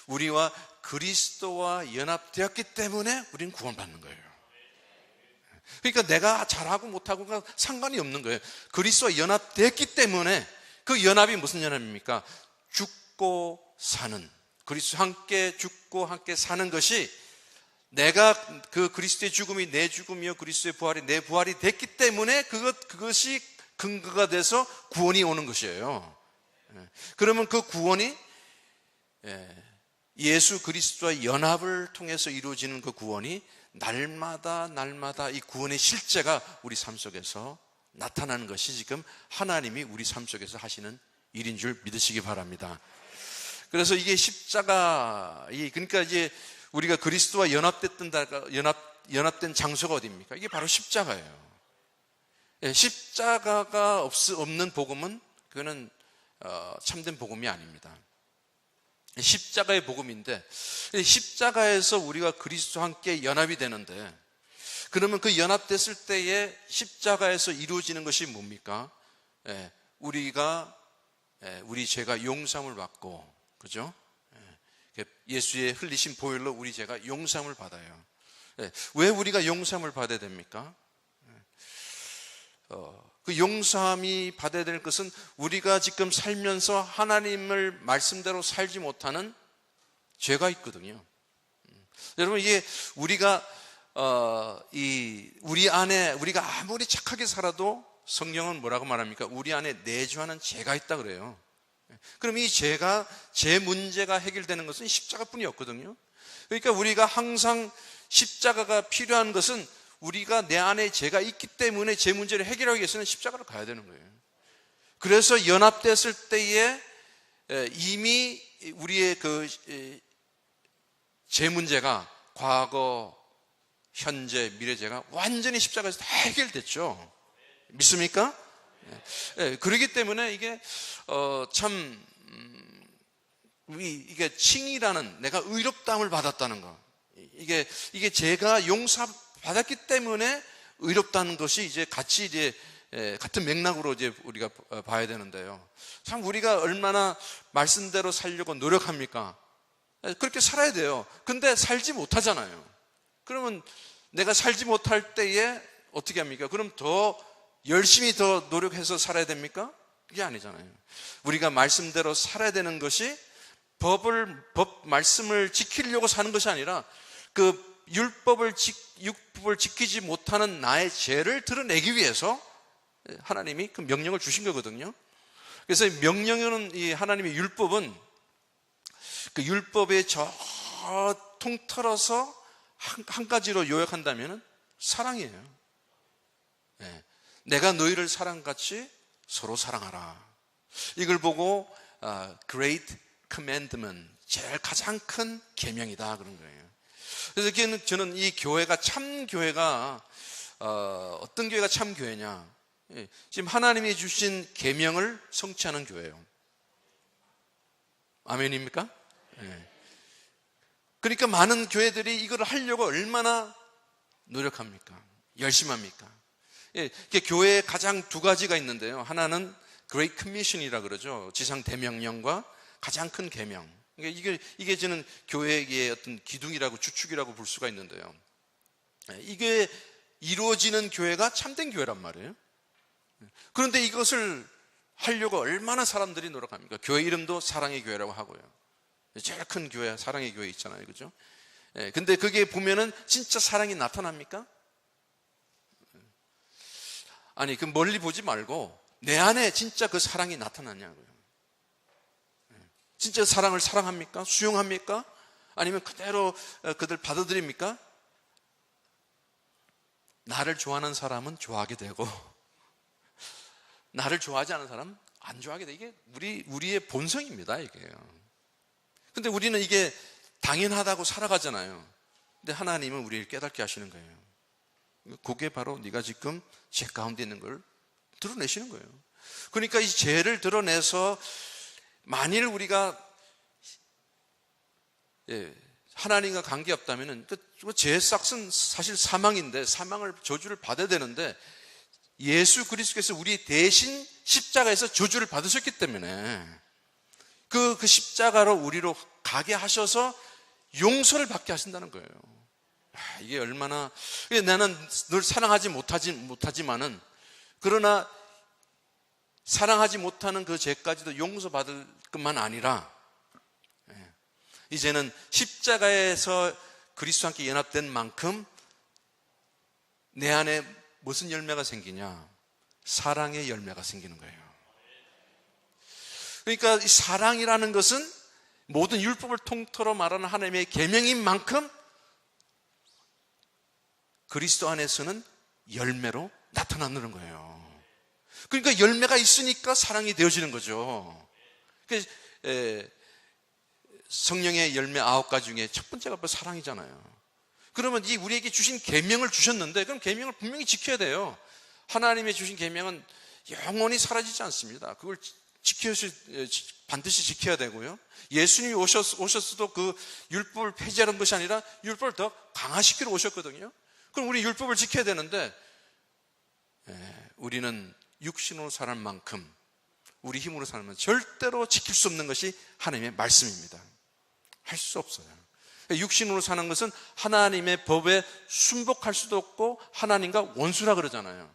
우리와 그리스도와 연합되었기 때문에 우리는 구원받는 거예요. 그러니까 내가 잘하고 못하고가 상관이 없는 거예요. 그리스도와 연합됐기 때문에. 그 연합이 무슨 연합입니까? 죽고 사는, 그리스도와 함께 죽고 함께 사는 것이, 내가 그 그리스도의 죽음이 내 죽음이요 그리스도의 부활이 내 부활이 됐기 때문에 그것이 근거가 돼서 구원이 오는 것이에요. 그러면 그 구원이 예수 그리스도와 연합을 통해서 이루어지는 그 구원이 날마다 이 구원의 실제가 우리 삶 속에서 나타나는 것이 지금 하나님이 우리 삶 속에서 하시는 일인 줄 믿으시기 바랍니다. 그래서 이게 십자가, 그러니까 이제 우리가 그리스도와 연합된 장소가 어디입니까? 이게 바로 십자가예요. 십자가가 없는 복음은 그거는 참된 복음이 아닙니다. 십자가의 복음인데, 십자가에서 우리가 그리스도와 함께 연합이 되는데, 그러면 그 연합됐을 때에 십자가에서 이루어지는 것이 뭡니까? 우리 죄가 용서함을 받고, 그죠? 예수의 흘리신 보혈로 우리 죄가 용서함을 받아요. 왜 우리가 용서함을 받아야 됩니까? 그 용서함이 받아야 될 것은 우리가 지금 살면서 하나님을 말씀대로 살지 못하는 죄가 있거든요. 여러분, 이게 우리가 우리 안에, 우리가 아무리 착하게 살아도 성경은 뭐라고 말합니까? 우리 안에 내주하는 죄가 있다 그래요. 그럼 이 죄 문제가 해결되는 것은 십자가뿐이 없거든요. 그러니까 우리가 항상 십자가가 필요한 것은 우리가 내 안에 죄가 있기 때문에 죄 문제를 해결하기 위해서는 십자가로 가야 되는 거예요. 그래서 연합됐을 때에 이미 우리의 그 죄 문제가, 과거, 현재, 미래 죄가 완전히 십자가에서 다 해결됐죠. 믿습니까? 그렇기 때문에 이게 이게 칭의라는, 내가 의롭다함을 받았다는 거, 이게 제가 용서받았기 때문에 의롭다는 것이 이제 같이 같은 맥락으로 이제 우리가 봐야 되는데요. 참 우리가 얼마나 말씀대로 살려고 노력합니까? 그렇게 살아야 돼요. 근데 살지 못하잖아요. 그러면 내가 살지 못할 때에 어떻게 합니까? 그럼 더 열심히 더 노력해서 살아야 됩니까? 그게 아니잖아요. 우리가 말씀대로 살아야 되는 것이 말씀을 지키려고 사는 것이 아니라 그 율법을 지키지 못하는 나의 죄를 드러내기 위해서 하나님이 그 명령을 주신 거거든요. 그래서 명령은, 이 하나님의 율법은, 그 율법에 통틀어서 한 가지로 요약한다면 사랑이에요. 내가 너희를 사랑같이 서로 사랑하라. 이걸 보고 Great Commandment, 제일 가장 큰 계명이다 그런 거예요. 그래서 저는 이 교회가 참 교회가 어떤 교회가 참 교회냐? 지금 하나님이 주신 계명을 성취하는 교회예요. 아멘입니까? 그러니까 많은 교회들이 이걸 하려고 얼마나 노력합니까? 열심합니까? 교회에 가장 두 가지가 있는데요. 하나는 Great Commission이라 그러죠. 지상 대명령과 가장 큰 계명. 이게 저는 교회의 어떤 기둥이라고, 주축이라고 볼 수가 있는데요. 이게 이루어지는 교회가 참된 교회란 말이에요. 그런데 이것을 하려고 얼마나 사람들이 노력합니까? 교회 이름도 사랑의 교회라고 하고요. 제일 큰 교회, 사랑의 교회 있잖아요. 그죠? 근데 그게 보면은 진짜 사랑이 나타납니까? 아니, 그 멀리 보지 말고 내 안에 진짜 그 사랑이 나타나냐고요. 진짜 사랑을 사랑합니까? 수용합니까? 아니면 그대로 그들 받아들입니까? 나를 좋아하는 사람은 좋아하게 되고 나를 좋아하지 않는 사람은 안 좋아하게 돼. 이게 우리의 본성입니다, 이게요. 근데 우리는 이게 당연하다고 살아가잖아요. 근데 하나님은 우리를 깨닫게 하시는 거예요. 그게 바로 네가 지금 죄 가운데 있는 걸 드러내시는 거예요. 그러니까 이 죄를 드러내서 만일 우리가 하나님과 관계없다면 그 죄의 싹은 사실 사망인데, 사망을, 저주를 받아야 되는데 예수 그리스도께서 우리 대신 십자가에서 저주를 받으셨기 때문에 그 십자가로 우리로 가게 하셔서 용서를 받게 하신다는 거예요. 이게 얼마나, 나는 늘 사랑하지 못하지만은, 그러나 사랑하지 못하는 그 죄까지도 용서받을 것만 아니라 이제는 십자가에서 그리스도와 함께 연합된 만큼 내 안에 무슨 열매가 생기냐? 사랑의 열매가 생기는 거예요. 그러니까 이 사랑이라는 것은 모든 율법을 통틀어 말하는 하나님의 계명인 만큼 그리스도 안에서는 열매로 나타나는 거예요. 그러니까 열매가 있으니까 사랑이 되어지는 거죠. 성령의 열매 9가지 중에 첫 번째가 바로 사랑이잖아요. 그러면 이 우리에게 주신 계명을 주셨는데, 그럼 계명을 분명히 지켜야 돼요. 하나님의 주신 계명은 영원히 사라지지 않습니다. 그걸 반드시 지켜야 되고요. 예수님이 오셨어도 그 율법을 폐지하는 것이 아니라 율법을 더 강화시키러 오셨거든요. 그럼 우리 율법을 지켜야 되는데, 우리는 육신으로 사는 만큼 우리 힘으로 살면 절대로 지킬 수 없는 것이 하나님의 말씀입니다. 할 수 없어요. 육신으로 사는 것은 하나님의 법에 순복할 수도 없고 하나님과 원수라 그러잖아요.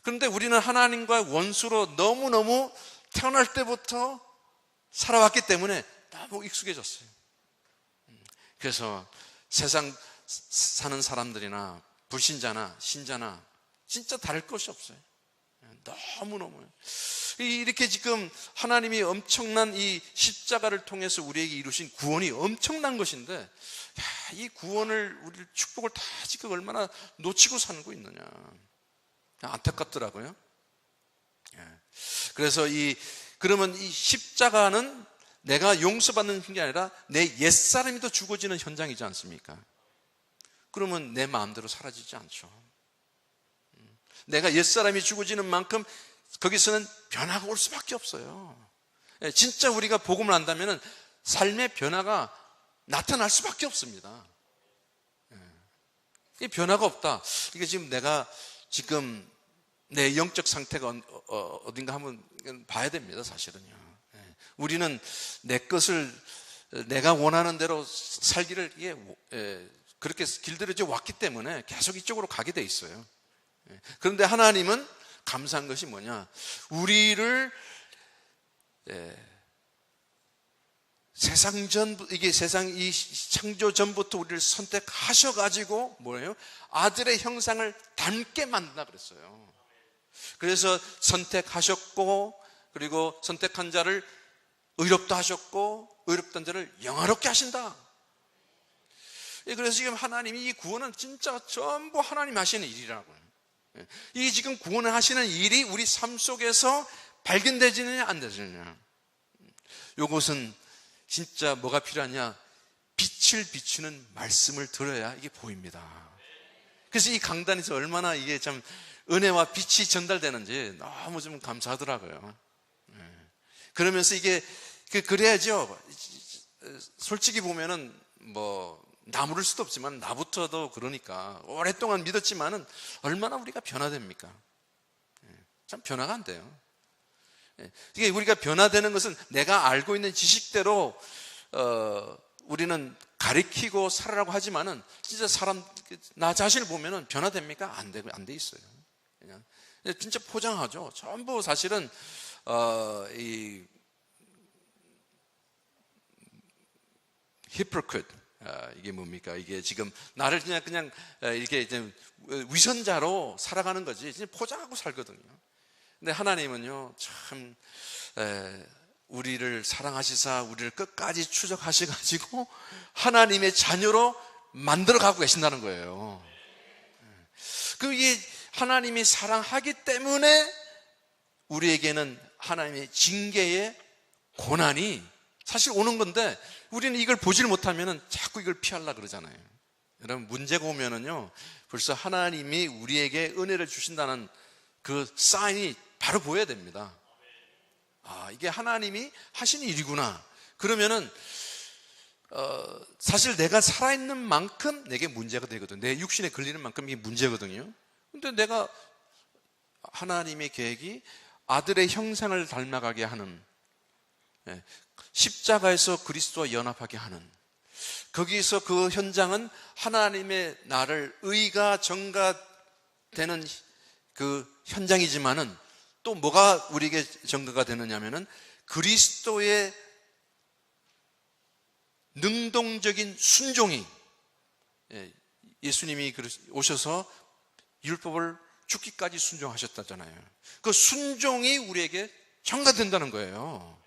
그런데 우리는 하나님과 원수로 너무너무 태어날 때부터 살아왔기 때문에 너무 익숙해졌어요. 그래서 세상 사는 사람들이나 불신자나 신자나 진짜 다를 것이 없어요. 너무너무 이렇게 지금 하나님이 엄청난 이 십자가를 통해서 우리에게 이루신 구원이 엄청난 것인데, 이 구원을, 우리 축복을 다 지금 얼마나 놓치고 살고 있느냐, 안타깝더라고요. 그래서 그러면 이 십자가는 내가 용서받는 게 아니라 내 옛사람이 더 죽어지는 현장이지 않습니까? 그러면 내 마음대로 사라지지 않죠. 내가 옛사람이 죽어지는 만큼 거기서는 변화가 올 수밖에 없어요. 진짜 우리가 복음을 안다면 삶의 변화가 나타날 수밖에 없습니다. 이 변화가 없다. 이게 지금 내가 지금 내 영적 상태가 어딘가 한번 봐야 됩니다, 사실은요. 우리는 내 것을 내가 원하는 대로 살기를 그렇게 길들여져 왔기 때문에 계속 이쪽으로 가게 돼 있어요. 그런데 하나님은 감사한 것이 뭐냐? 우리를 세상 이 창조 전부터 우리를 선택하셔가지고 뭐예요? 아들의 형상을 닮게 만든다 그랬어요. 그래서 선택하셨고, 그리고 선택한 자를 의롭다 하셨고, 의롭던 자를 영화롭게 하신다. 그래서 지금 하나님이 이 구원은 진짜 전부 하나님 하시는 일이라고요. 이 지금 구원을 하시는 일이 우리 삶 속에서 발견되지느냐 안 되느냐, 이것은 진짜 뭐가 필요하냐? 빛을 비추는 말씀을 들어야 이게 보입니다. 그래서 이 강단에서 얼마나 이게 참 은혜와 빛이 전달되는지 너무 좀 감사하더라고요. 그러면서 이게 그래야죠. 솔직히 보면은 뭐 나무를 수도 없지만 나부터도 그러니까 오랫동안 믿었지만은 얼마나 우리가 변화됩니까? 참 변화가 안 돼요. 이게 우리가 변화되는 것은 내가 알고 있는 지식대로 우리는 가리키고 살아라고 하지만은 진짜 사람 나 자신을 보면은 변화됩니까? 안 돼 있어요. 그냥 진짜 포장하죠. 전부 사실은 이 hypocrite, 이게 뭡니까? 이게 지금 나를 그냥 이렇게 위선자로 살아가는 거지. 진짜 포장하고 살거든요. 근데 하나님은요, 참 우리를 사랑하시사 우리를 끝까지 추적하셔가지고 하나님의 자녀로 만들어가고 계신다는 거예요. 그게 하나님이 사랑하기 때문에 우리에게는 하나님의 징계의 고난이 사실 오는 건데 우리는 이걸 보질 못하면 자꾸 이걸 피하려고 그러잖아요. 여러분, 문제가 오면은요, 벌써 하나님이 우리에게 은혜를 주신다는 그 사인이 바로 보여야 됩니다. 이게 하나님이 하신 일이구나. 그러면은 사실 내가 살아있는 만큼 내게 문제가 되거든. 내 육신에 걸리는 만큼 이게 문제거든요. 근데 내가 하나님의 계획이 아들의 형상을 닮아가게 하는, 십자가에서 그리스도와 연합하게 하는, 거기서 그 현장은 하나님의 나를 의가 정가 되는 그 현장이지만은 또 뭐가 우리에게 정가가 되느냐면은 그리스도의 능동적인 순종이, 예수님이 오셔서 율법을 죽기까지 순종하셨다잖아요. 그 순종이 우리에게 전가된다는 거예요.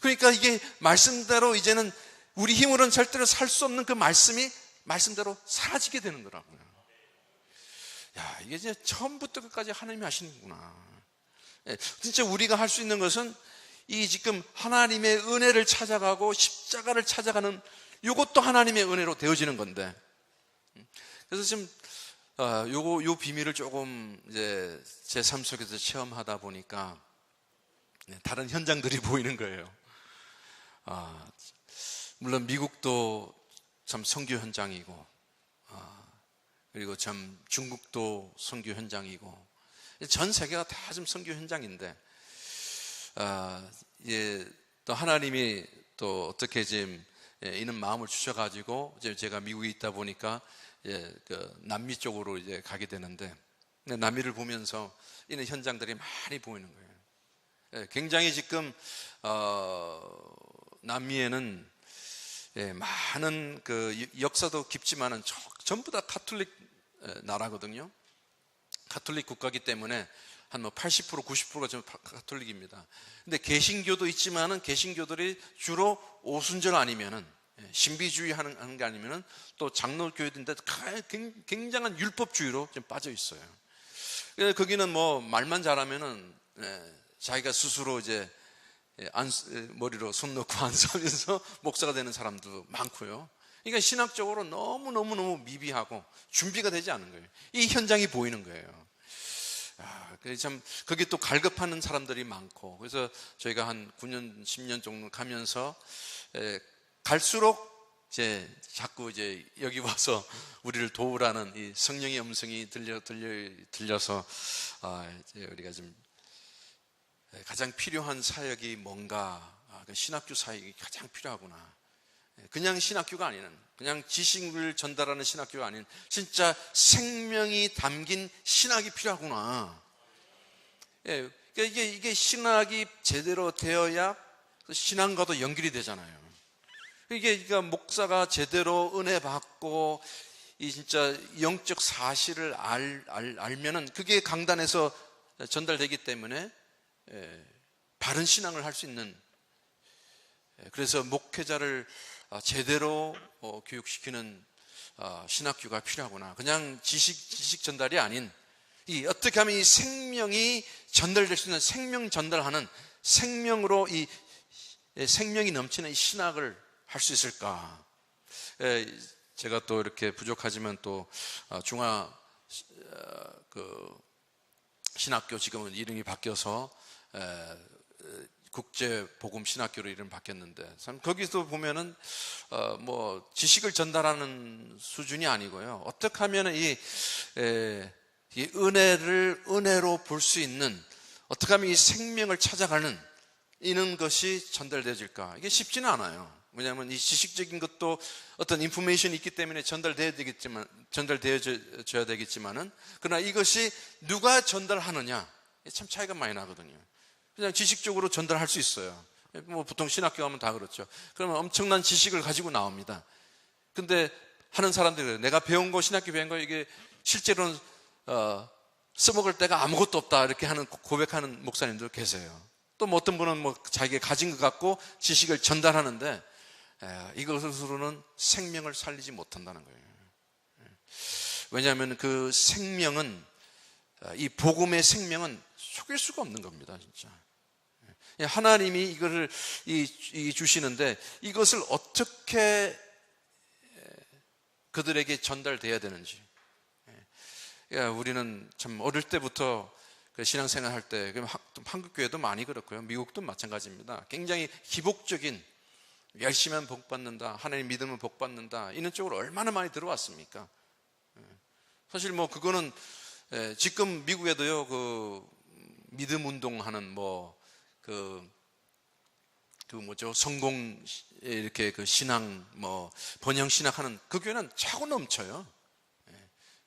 그러니까 이게 말씀대로 이제는 우리 힘으로는 절대로 살 수 없는 그 말씀이 말씀대로 사라지게 되는 거라고요. 야, 이게 이제 처음부터 끝까지 하나님이 하시는구나. 진짜 우리가 할 수 있는 것은 이 지금 하나님의 은혜를 찾아가고 십자가를 찾아가는 이것도 하나님의 은혜로 되어지는 건데, 그래서 지금 요 비밀을 조금 이제 제 삶 속에서 체험하다 보니까 다른 현장들이 보이는 거예요. 물론 미국도 참 선교 현장이고, 그리고 참 중국도 선교 현장이고, 전 세계가 다 지금 선교 현장인데, 또 하나님이 또 어떻게 지금 이런 마음을 주셔가지고 제가 미국에 있다 보니까 그 남미 쪽으로 이제 가게 되는데, 남미를 보면서 이런 현장들이 많이 보이는 거예요. 굉장히 지금 남미에는 많은 그 역사도 깊지만은 전부 다 가톨릭 나라거든요. 가톨릭 국가이기 때문에 한 80% 90%가 좀 가톨릭입니다. 근데 개신교도 있지만은 개신교들이 주로 오순절 아니면은 신비주의 하는 게 아니면은 또 장로교회인데 굉장한 율법주의로 좀 빠져 있어요. 거기는 뭐 말만 잘하면은 자기가 스스로 이제 머리로 손 놓고 안수하면서 목사가 되는 사람도 많고요. 그러니까 신학적으로 너무 미비하고 준비가 되지 않은 거예요. 이 현장이 보이는 거예요. 참 거기 또 갈급하는 사람들이 많고, 그래서 저희가 한 9년 10년 정도 가면서 갈수록 이제 자꾸 이제 여기 와서 우리를 도우라는 이 성령의 음성이 들려서 이제 우리가 좀 가장 필요한 사역이 뭔가, 신학교 사역이 가장 필요하구나. 그냥 신학교가 아닌, 그냥 지식을 전달하는 신학교가 아닌 진짜 생명이 담긴 신학이 필요하구나. 이게 신학이 제대로 되어야 신앙과도 연결이 되잖아요. 그러니까 목사가 제대로 은혜 받고 이 진짜 영적 사실을 알면은 그게 강단에서 전달되기 때문에 바른 신앙을 할 수 있는, 그래서 목회자를 제대로 교육시키는 신학교가 필요하구나. 그냥 지식 전달이 아닌, 어떻게 하면 이 생명이 전달될 수 있는, 생명 전달하는, 생명으로 이 생명이 넘치는 이 신학을 할 수 있을까? 제가 또 이렇게 부족하지만 또 그 신학교 지금은 이름이 바뀌어서 국제복음신학교로 이름 바뀌었는데, 참 거기서 보면은 뭐 지식을 전달하는 수준이 아니고요, 어떻게 하면 이 은혜를 은혜로 볼 수 있는, 어떻게 하면 이 생명을 찾아가는 이런 것이 전달되어질까? 이게 쉽지는 않아요. 왜냐하면 이 지식적인 것도 어떤 인포메이션이 있기 때문에 전달되어져야 되겠지만은, 그러나 이것이 누가 전달하느냐, 참 차이가 많이 나거든요. 그냥 지식적으로 전달할 수 있어요. 뭐 보통 신학교 가면 다 그렇죠. 그러면 엄청난 지식을 가지고 나옵니다. 근데 하는 사람들이 그래요. 내가 배운 거, 신학교 배운 거, 이게 실제로는 써먹을 데가 아무것도 없다, 이렇게 하는 고백하는 목사님들 계세요. 또 뭐 어떤 분은 뭐 자기가 가진 것 갖고 지식을 전달하는데 이것으로는 생명을 살리지 못한다는 거예요. 왜냐하면 그 생명은, 이 복음의 생명은 속일 수가 없는 겁니다, 진짜. 하나님이 이거를 주시는데 이것을 어떻게 그들에게 전달돼야 되는지. 우리는 참 어릴 때부터 신앙생활 할 때, 한국교회도 많이 그렇고요, 미국도 마찬가지입니다. 굉장히 기복적인, 열심히 하면 복 받는다, 하나님 믿으면 복 받는다, 이런 쪽으로 얼마나 많이 들어왔습니까? 사실 뭐 그거는 지금 미국에도요, 그 믿음 운동하는 성공, 이렇게 그 신앙, 번영 신학하는 그 교회는 차고 넘쳐요.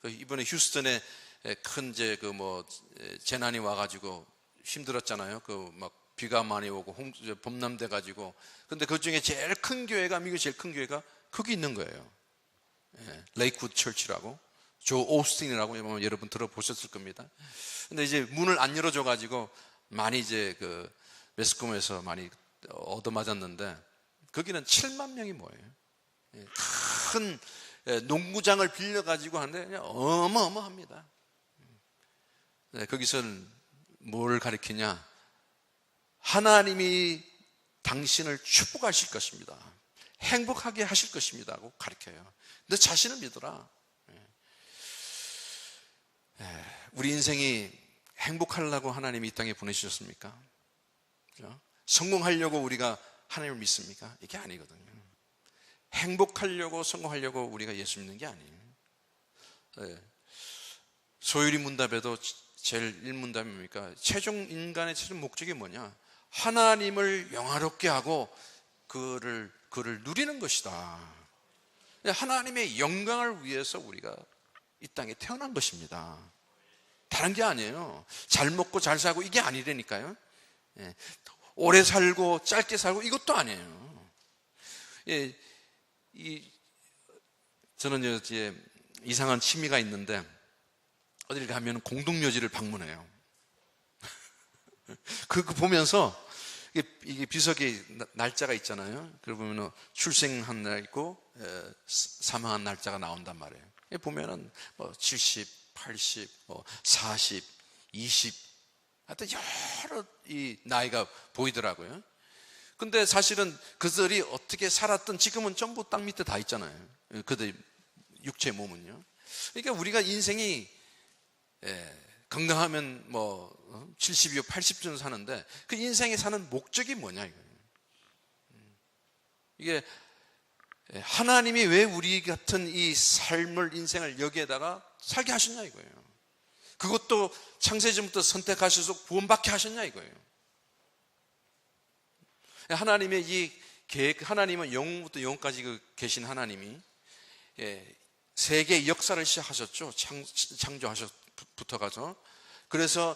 이번에 휴스턴에 큰 재난이 와가지고 힘들었잖아요. 비가 많이 오고 범람돼 가지고. 근데 그 중에 제일 큰 교회가, 미국 제일 큰 교회가 거기 있는 거예요. 레이크우드 처치라고, 조 오스틴이라고 여러분 들어보셨을 겁니다. 근데 이제 문을 안 열어줘 가지고 많이 매스컴에서 많이 얻어맞았는데, 거기는 7만 명이 모여요. 큰 농구장을 빌려가지고 하는데 그냥 어마어마합니다. 거기서는 뭘 가르치냐? 하나님이 당신을 축복하실 것입니다. 행복하게 하실 것입니다 하고 가르쳐요. 너 자신을 믿어라. 우리 인생이 행복하려고 하나님이 이 땅에 보내주셨습니까? 그렇죠? 성공하려고 우리가 하나님을 믿습니까? 이게 아니거든요. 행복하려고, 성공하려고 우리가 예수 믿는 게 아니에요. 소유리 문답에도 제일 1문답이 뭡니까? 인간의 최종 목적이 뭐냐? 하나님을 영화롭게 하고 그를 누리는 것이다. 하나님의 영광을 위해서 우리가 이 땅에 태어난 것입니다. 다른 게 아니에요. 잘 먹고 잘 살고 이게 아니라니까요. 오래 살고 짧게 살고 이것도 아니에요. 저는 이제 이상한 취미가 있는데, 어딜 가면 공동묘지를 방문해요. 그거 보면서 이게 비석에 날짜가 있잖아요. 그걸 보면 출생한 날 있고 사망한 날짜가 나온단 말이에요. 보면은 70, 80, 40, 20, 하여튼 여러 이 나이가 보이더라고요. 근데 사실은 그들이 어떻게 살았든 지금은 전부 땅 밑에 다 있잖아요. 그들 육체 몸은요. 그러니까 우리가 인생이 건강하면 70이요 80년 사는데 그 인생에 사는 목적이 뭐냐 이거예요. 이게 하나님이 왜 우리 같은 이 삶을, 인생을 여기에다가 살게 하셨냐 이거예요. 그것도 창세전부터 선택하셔서 구원받게 하셨냐 이거예요. 하나님의 이 계획, 하나님은 영부터 영까지 계신 하나님이 세계의 역사를 시작하셨죠. 창조하셨부터 가서. 그래서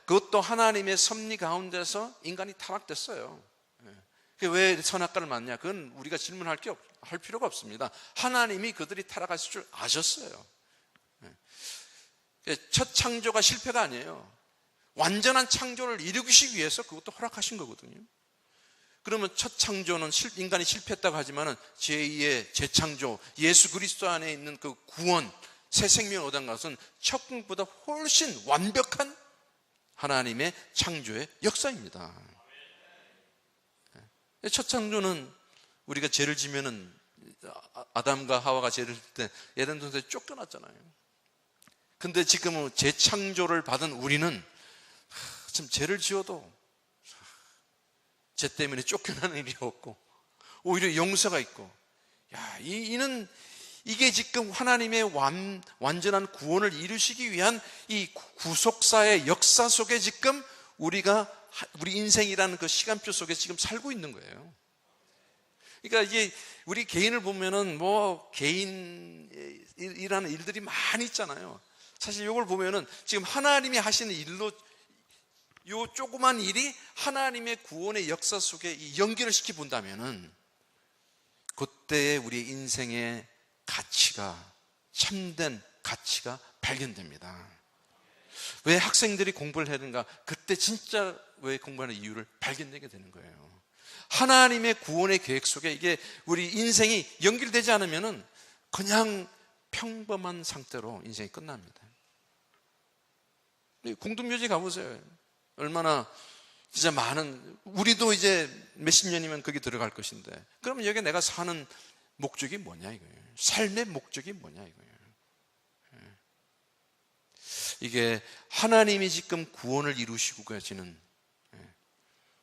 그것도 하나님의 섭리 가운데서 인간이 타락됐어요. 왜 선악과를 만났냐? 그건 우리가 질문할 할 필요가 없습니다. 하나님이 그들이 타락했을 줄 아셨어요. 첫 창조가 실패가 아니에요. 완전한 창조를 이루기 위해서 그것도 허락하신 거거든요. 그러면 첫 창조는 인간이 실패했다고 하지만은 제2의 재창조, 예수 그리스도 안에 있는 그 구원, 새 생명을 얻은 것은 첫 꿈보다 훨씬 완벽한 하나님의 창조의 역사입니다. 첫 창조는 우리가 죄를 지면은 아담과 하와가 죄를 질 때 에덴 동산에 쫓겨났잖아요. 근데 지금은 재창조를 받은 우리는 참 죄를 지어도 죄 때문에 쫓겨나는 일이 없고 오히려 용서가 있고, 이게 지금 하나님의 완전한 구원을 이루시기 위한 이 구속사의 역사 속에 지금 우리 인생이라는 그 시간표 속에 지금 살고 있는 거예요. 그러니까 이게 우리 개인을 보면은 뭐 개인이라는 일들이 많이 있잖아요. 사실 이걸 보면은 지금 하나님이 하시는 일로 요 조그만 일이 하나님의 구원의 역사 속에 이 연결을 시켜 본다면은 그때의 우리 인생의 가치가, 참된 가치가 발견됩니다. 왜 학생들이 공부를 해야 되는가? 그때 진짜 왜 공부하는 이유를 발견되게 되는 거예요. 하나님의 구원의 계획 속에 이게 우리 인생이 연결되지 않으면은 그냥 평범한 상태로 인생이 끝납니다. 공동묘지 가보세요. 얼마나 진짜 많은, 우리도 이제 몇십 년이면 거기 들어갈 것인데, 그러면 여기 내가 사는 목적이 뭐냐 이거예요. 삶의 목적이 뭐냐 이거예요. 이게 하나님이 지금 구원을 이루시고 계시는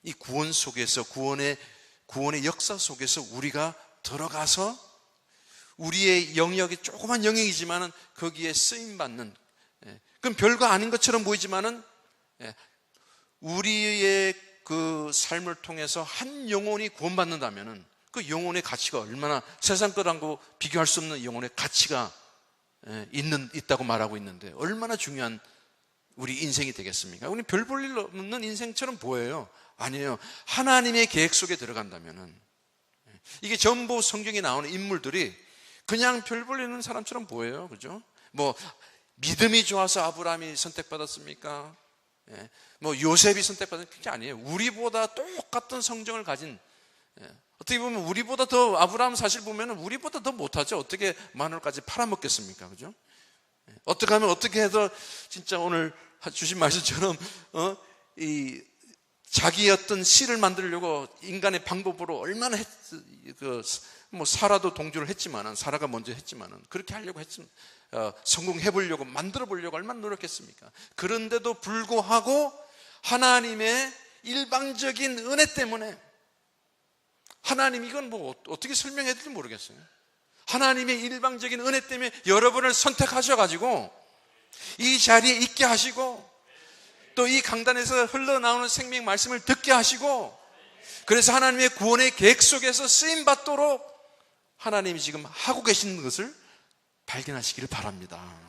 이 구원 속에서, 구원의 역사 속에서 우리가 들어가서 우리의 영역이 조그만 영역이지만은 거기에 쓰임받는, 그럼 별거 아닌 것처럼 보이지만은 우리의 그 삶을 통해서 한 영혼이 구원받는다면은 그 영혼의 가치가 얼마나 세상 것하고 비교할 수 없는 영혼의 가치가 있다고 말하고 있는데 얼마나 중요한 우리 인생이 되겠습니까? 우리 별 볼 일 없는 인생처럼 보여요. 아니에요. 하나님의 계획 속에 들어간다면은 이게 전부 성경에 나오는 인물들이 그냥 별 볼 일 없는 사람처럼 보여요. 그죠? 뭐 믿음이 좋아서 아브라함이 선택받았습니까? 뭐 요셉이 선택받은 게 아니에요. 우리보다 똑같은 성정을 가진, 어떻게 보면 우리보다 더, 아브라함 사실 보면 우리보다 더 못하죠. 어떻게 마늘까지 팔아먹겠습니까? 그죠? 어떻게 하면, 어떻게 해서 진짜 오늘 주신 말씀처럼 이 자기의 어떤 씨를 만들려고 인간의 방법으로 얼마나 뭐 사라도 동조를 했지만은, 사라가 먼저 했지만은 그렇게 하려고 했지만 성공해 보려고, 만들어 보려고 얼마나 노력했습니까? 그런데도 불구하고 하나님의 일방적인 은혜 때문에, 하나님, 이건 뭐 어떻게 설명해야 될지 모르겠어요. 하나님의 일방적인 은혜 때문에 여러분을 선택하셔가지고 이 자리에 있게 하시고 또 이 강단에서 흘러나오는 생명 말씀을 듣게 하시고, 그래서 하나님의 구원의 계획 속에서 쓰임받도록 하나님이 지금 하고 계시는 것을 발견하시기를 바랍니다.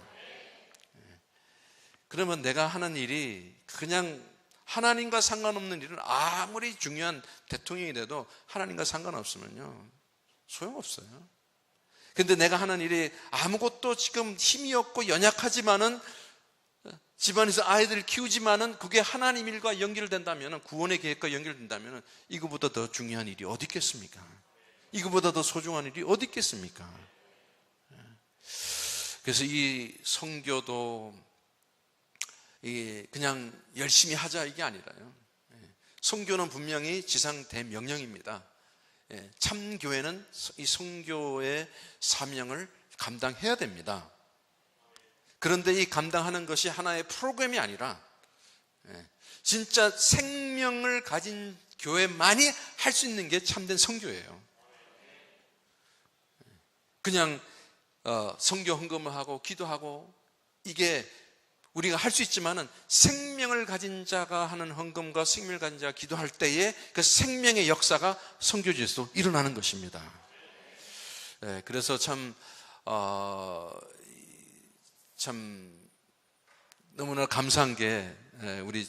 그러면 내가 하는 일이 그냥 하나님과 상관없는 일은, 아무리 중요한 대통령이 돼도 하나님과 상관없으면요 소용없어요. 근데 내가 하는 일이 아무것도 지금 힘이 없고 연약하지만은, 집안에서 아이들을 키우지만은 그게 하나님 일과 연결된다면, 구원의 계획과 연결된다면 이거보다 더 중요한 일이 어디 있겠습니까? 이거보다 더 소중한 일이 어디 있겠습니까? 그래서 이 선교도 그냥 열심히 하자 이게 아니라요. 선교는 분명히 지상 대명령입니다. 참교회는 이 선교의 사명을 감당해야 됩니다. 그런데 이 감당하는 것이 하나의 프로그램이 아니라 진짜 생명을 가진 교회만이 할 수 있는 게 참된 선교예요. 그냥 선교 헌금을 하고 기도하고 이게 우리가 할 수 있지만은, 생명을 가진 자가 하는 헌금과 생명을 가진 자가 기도할 때에 그 생명의 역사가 선교지에서도 일어나는 것입니다. 그래서 참 너무나 감사한 게, 우리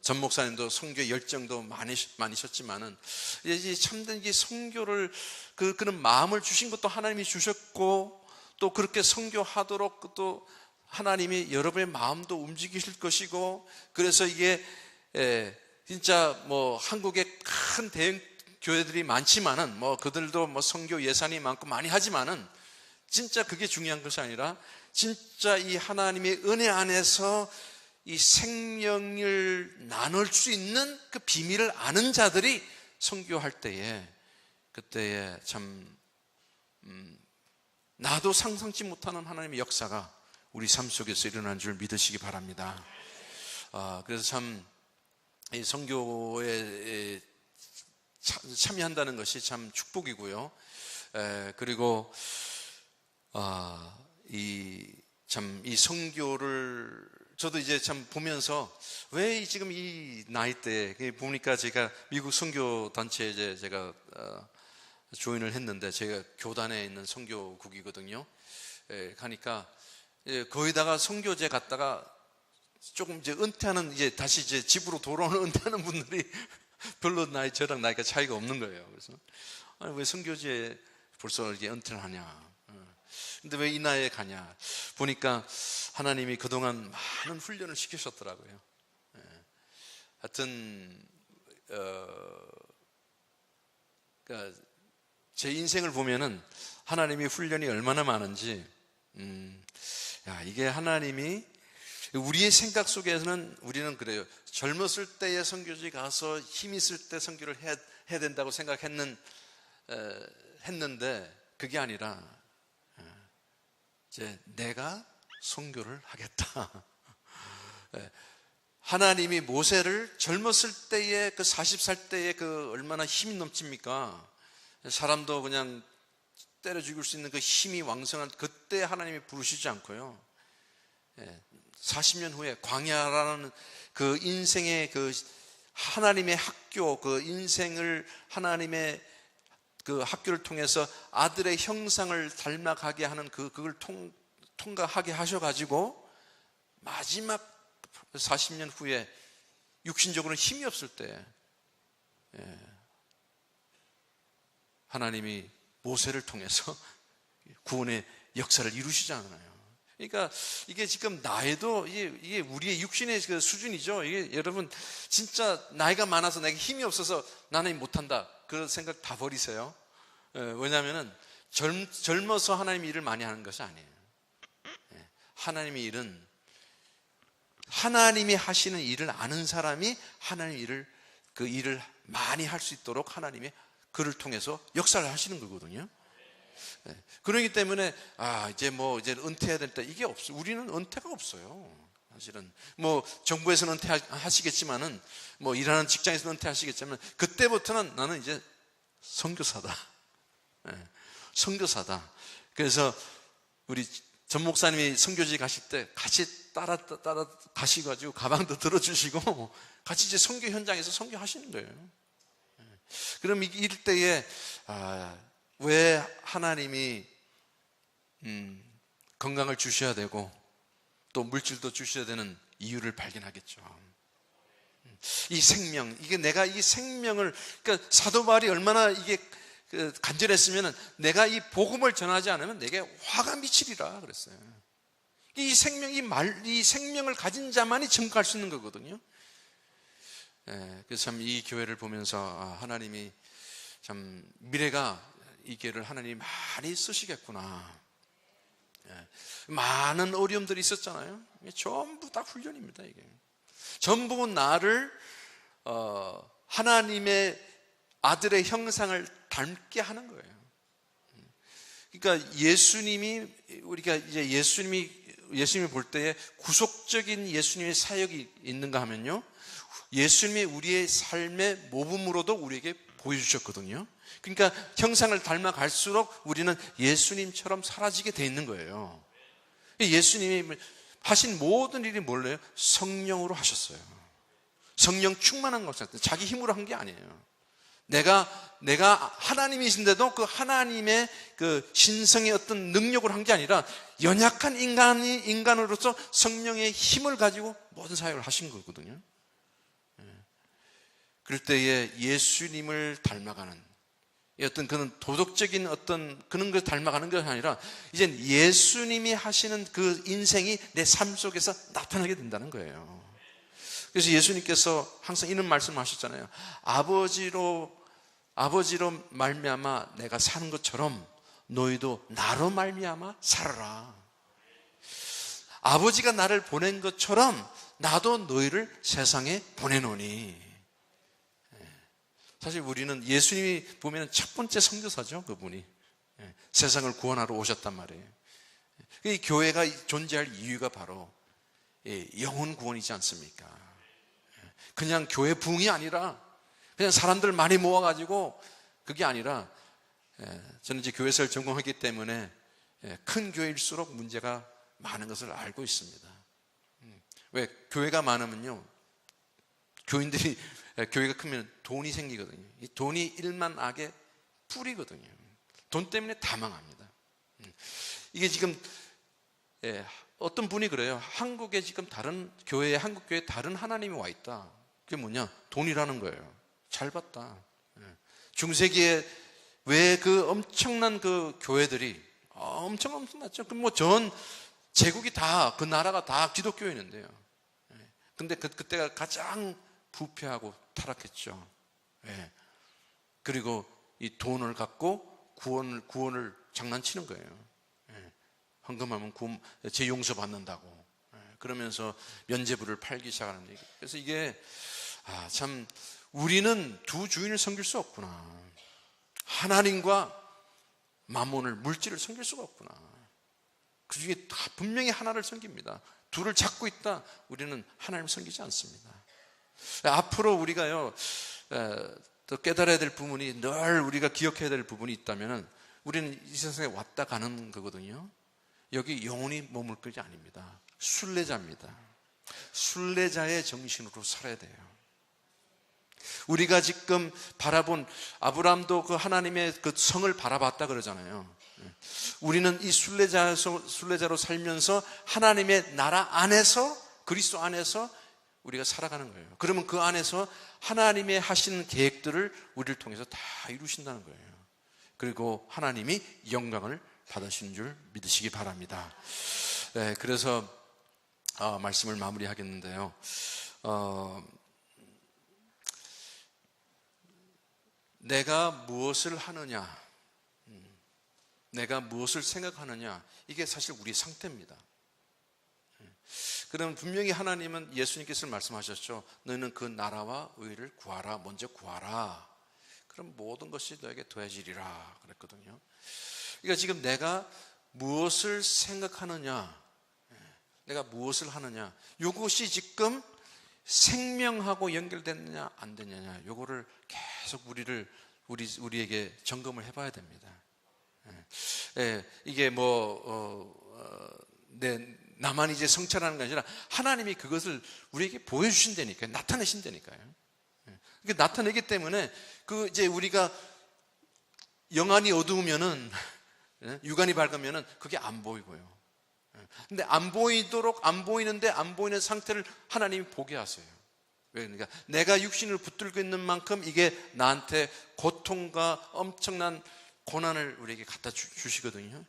전 목사님도 선교 열정도 많으셨지만은 이제 참된 이 선교를 그런 마음을 주신 것도 하나님이 주셨고, 또 그렇게 선교하도록 또 하나님이 여러분의 마음도 움직이실 것이고, 그래서 이게 진짜 뭐 한국에 큰 대형 교회들이 많지만은, 뭐 그들도 뭐 선교 예산이 많고 많이 하지만은 진짜 그게 중요한 것이 아니라, 진짜 이 하나님의 은혜 안에서 이 생명을 나눌 수 있는 그 비밀을 아는 자들이 선교할 때에, 그때에 참 나도 상상치 못하는 하나님의 역사가 우리 삶 속에서 일어난 줄 믿으시기 바랍니다. 그래서 참 이 선교에 참여한다는 것이 참 축복이고요. 그리고 이 선교를 저도 이제 참 보면서, 왜 지금 이 나이 때 보니까, 제가 미국 선교 단체에 제가 조인을 했는데, 제가 교단에 있는 선교국이거든요. 가니까 거기다가 선교제 갔다가 조금 이제 은퇴하는, 이제 다시 이제 집으로 돌아오는 은퇴하는 분들이 별로 저랑 나이가 차이가 없는 거예요. 그래서 아니, 왜 선교제 벌써 이렇게 은퇴를 하냐? 근데 왜 이 나이에 가냐? 보니까 하나님이 그동안 많은 훈련을 시키셨더라고요. 하여튼 그러니까 제 인생을 보면은 하나님이 훈련이 얼마나 많은지, 이게 하나님이, 우리의 생각 속에서는 우리는 그래요. 젊었을 때에 선교지 가서 힘 있을 때 선교를 해야 된다고 생각했는데, 그게 아니라 이제 내가 선교를 하겠다. 하나님이 모세를 젊었을 때에, 그 40살 때에 그 얼마나 힘이 넘칩니까? 사람도 그냥 때려 죽일 수 있는 그 힘이 왕성한 그때 하나님이 부르시지 않고요. 40년 후에 광야라는 그 인생의 그 하나님의 학교, 그 인생을 하나님의 그 학교를 통해서 아들의 형상을 닮아가게 하는 그걸 통과하게 하셔가지고 마지막 40년 후에 육신적으로는 힘이 없을 때 하나님이 모세를 통해서 구원의 역사를 이루시지 않아요. 그러니까 이게 지금 나이도 이게 우리의 육신의 그 수준이죠. 이게 여러분 진짜 나이가 많아서 내가 힘이 없어서 나는 못한다, 그런 생각 다 버리세요. 왜냐하면은 젊어서 하나님의 일을 많이 하는 것이 아니에요. 하나님의 일은 하나님이 하시는 일을 아는 사람이 하나님의 일을, 그 일을 많이 할 수 있도록 하나님이 그를 통해서 역사를 하시는 거거든요. 그러기 때문에 이제 은퇴해야 된다, 이게 없어요. 우리는 은퇴가 없어요. 사실은 정부에서는 은퇴하시겠지만은, 일하는 직장에서는 은퇴하시겠지만, 그때부터는 나는 이제 선교사다. 선교사다. 그래서 우리 전 목사님이 선교지 가실 때 같이 따라 가시가지고 가방도 들어주시고 같이 이제 선교 현장에서 선교하시는 거예요. 그럼 이럴 때에 왜 하나님이 건강을 주셔야 되고 또 물질도 주셔야 되는 이유를 발견하겠죠. 이 생명, 이게 내가 이 생명을, 그러니까 사도 바울이 얼마나 이게 간절했으면, 내가 이 복음을 전하지 않으면 내게 화가 미치리라 그랬어요. 이 생명을 가진 자만이 증거할 수 있는 거거든요. 그래서 참 이 교회를 보면서 하나님이 참 미래가, 이 교회를 하나님이 많이 쓰시겠구나. 많은 어려움들이 있었잖아요. 전부 다 훈련입니다. 이게 전부 나를 하나님의 아들의 형상을 닮게 하는 거예요. 그러니까 우리가 이제 예수님이 볼 때에 구속적인 예수님의 사역이 있는가 하면요, 예수님이 우리의 삶의 모범으로도 우리에게 보여주셨거든요. 그러니까 형상을 닮아갈수록 우리는 예수님처럼 사라지게 돼 있는 거예요. 예수님이 하신 모든 일이 뭘래요? 성령으로 하셨어요. 성령 충만한 것같아요. 자기 힘으로 한 게 아니에요. 내가 하나님이신데도 그 하나님의 그 신성의 어떤 능력으로 한 게 아니라 연약한 인간으로서 성령의 힘을 가지고 모든 사역을 하신 거거든요. 그럴 때에 예수님을 닮아가는 어떤 그런 도덕적인 어떤 그런 걸 닮아가는 것이 아니라, 이젠 예수님이 하시는 그 인생이 내 삶 속에서 나타나게 된다는 거예요. 그래서 예수님께서 항상 이런 말씀을 하셨잖아요. 아버지로 말미암아 내가 사는 것처럼 너희도 나로 말미암아 살아라. 아버지가 나를 보낸 것처럼 나도 너희를 세상에 보내노니. 사실 우리는 예수님이 보면 첫 번째 선교사죠. 그분이 세상을 구원하러 오셨단 말이에요. 이 교회가 존재할 이유가 바로 영혼 구원이지 않습니까? 그냥 교회 부흥이 아니라 그냥 사람들 많이 모아가지고 그게 아니라, 저는 이제 교회사를 전공하기 때문에 큰 교회일수록 문제가 많은 것을 알고 있습니다. 왜? 교회가 많으면요, 교회가 크면 돈이 생기거든요. 이 돈이 일만 악의 뿌리거든요. 돈 때문에 다 망합니다. 이게 지금 어떤 분이 그래요. 한국에 지금 다른 교회에, 한국 교회에 다른 하나님이 와 있다. 그게 뭐냐? 돈이라는 거예요. 잘 봤다. 중세기에 왜 그 엄청난 그 교회들이 엄청났죠. 그 뭐 전 제국이 다, 그 나라가 다 기독교였는데요. 근데 그때가 가장 부패하고 타락했죠. 그리고 이 돈을 갖고 구원을 장난치는 거예요. 헌금하면 죄 용서 받는다고. 그러면서 면죄부를 팔기 시작하는 얘기. 그래서 이게 참 우리는 두 주인을 섬길 수 없구나. 하나님과 마몬을, 물질을 섬길 수가 없구나. 그 중에 다 분명히 하나를 섬깁니다. 둘을 잡고 있다, 우리는 하나님을 섬기지 않습니다. 앞으로 우리가요, 또 깨달아야 될 부분이, 늘 우리가 기억해야 될 부분이 있다면, 우리는 이 세상에 왔다 가는 거거든요. 여기 영원히 머물 것이 아닙니다. 순례자입니다. 순례자의 정신으로 살아야 돼요. 우리가 지금 바라본, 아브라함도 그 하나님의 그 성을 바라봤다 그러잖아요. 우리는 이 순례자로 살면서 하나님의 나라 안에서, 그리스도 안에서 우리가 살아가는 거예요. 그러면 그 안에서 하나님의 하시는 계획들을 우리를 통해서 다 이루신다는 거예요. 그리고 하나님이 영광을 받으시는 줄 믿으시기 바랍니다. 그래서 말씀을 마무리하겠는데요. 내가 무엇을 하느냐, 내가 무엇을 생각하느냐, 이게 사실 우리의 상태입니다. 그럼 분명히 하나님은, 예수님께서 말씀하셨죠. 너희는 그 나라와 의를 구하라, 먼저 구하라. 그럼 모든 것이 너에게 더해지리라 그랬거든요. 그러니까 지금 내가 무엇을 생각하느냐, 내가 무엇을 하느냐, 이것이 지금 생명하고 연결됐느냐 안 됐느냐, 이거를 계속 우리에게 점검을 해봐야 됩니다. 이게 나만 이제 성찰하는 게 아니라 하나님이 그것을 우리에게 보여주신다니까요. 나타내신다니까요. 그러니까 나타내기 때문에 이제 우리가 영안이 어두우면은, 육안이 밝으면은 그게 안 보이고요. 근데 안 보이는데 안 보이는 상태를 하나님이 보게 하세요. 왜? 그러니까 내가 육신을 붙들고 있는 만큼 이게 나한테 고통과 엄청난 고난을 우리에게 갖다 주시거든요.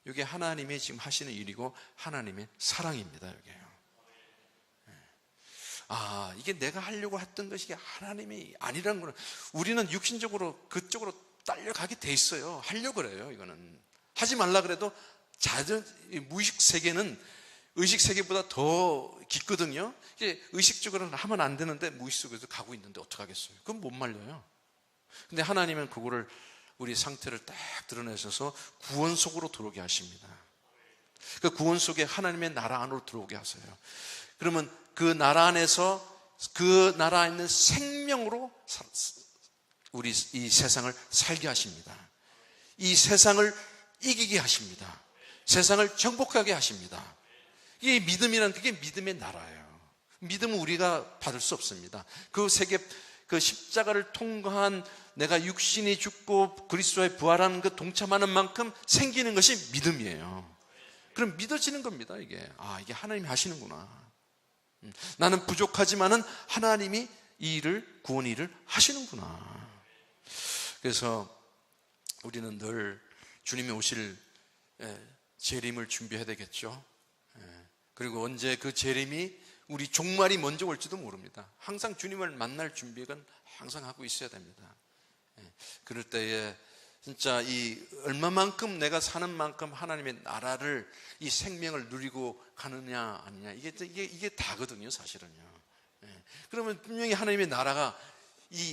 이게 하나님이 지금 하시는 일이고 하나님의 사랑입니다. 이게요. 이게 내가 하려고 했던 것이 하나님이 아니라는 거는, 우리는 육신적으로 그쪽으로 딸려가게 돼 있어요. 하려고 그래요. 이거는 하지 말라 그래도 무의식 세계는 의식 세계보다 더 깊거든요. 이게 의식적으로는 하면 안 되는데 무의식적으로 가고 있는데 어떡하겠어요? 그건 못 말려요. 근데 하나님은 그거를, 우리 상태를 딱 드러내셔서 구원 속으로 들어오게 하십니다. 그 구원 속에 하나님의 나라 안으로 들어오게 하세요. 그러면 그 나라 안에서, 그 나라에 있는 생명으로 우리 이 세상을 살게 하십니다. 이 세상을 이기게 하십니다. 세상을 정복하게 하십니다. 이게 믿음이란, 그게 믿음의 나라예요. 믿음은 우리가 받을 수 없습니다. 그 십자가를 통과한, 내가 육신이 죽고 그리스도의 부활하는 그 동참하는 만큼 생기는 것이 믿음이에요. 그럼 믿어지는 겁니다. 이게 하나님이 하시는구나. 나는 부족하지만은 하나님이 이 일을, 구원 일을 하시는구나. 그래서 우리는 늘 주님이 오실 재림을 준비해야 되겠죠. 그리고 언제 그 재림이, 우리 종말이 먼저 올지도 모릅니다. 항상 주님을 만날 준비는 항상 하고 있어야 됩니다. 그럴 때에 진짜 얼마만큼 내가 사는 만큼 하나님의 나라를, 이 생명을 누리고 가느냐 아니냐, 이게 다거든요, 사실은요. 그러면 분명히 하나님의 나라가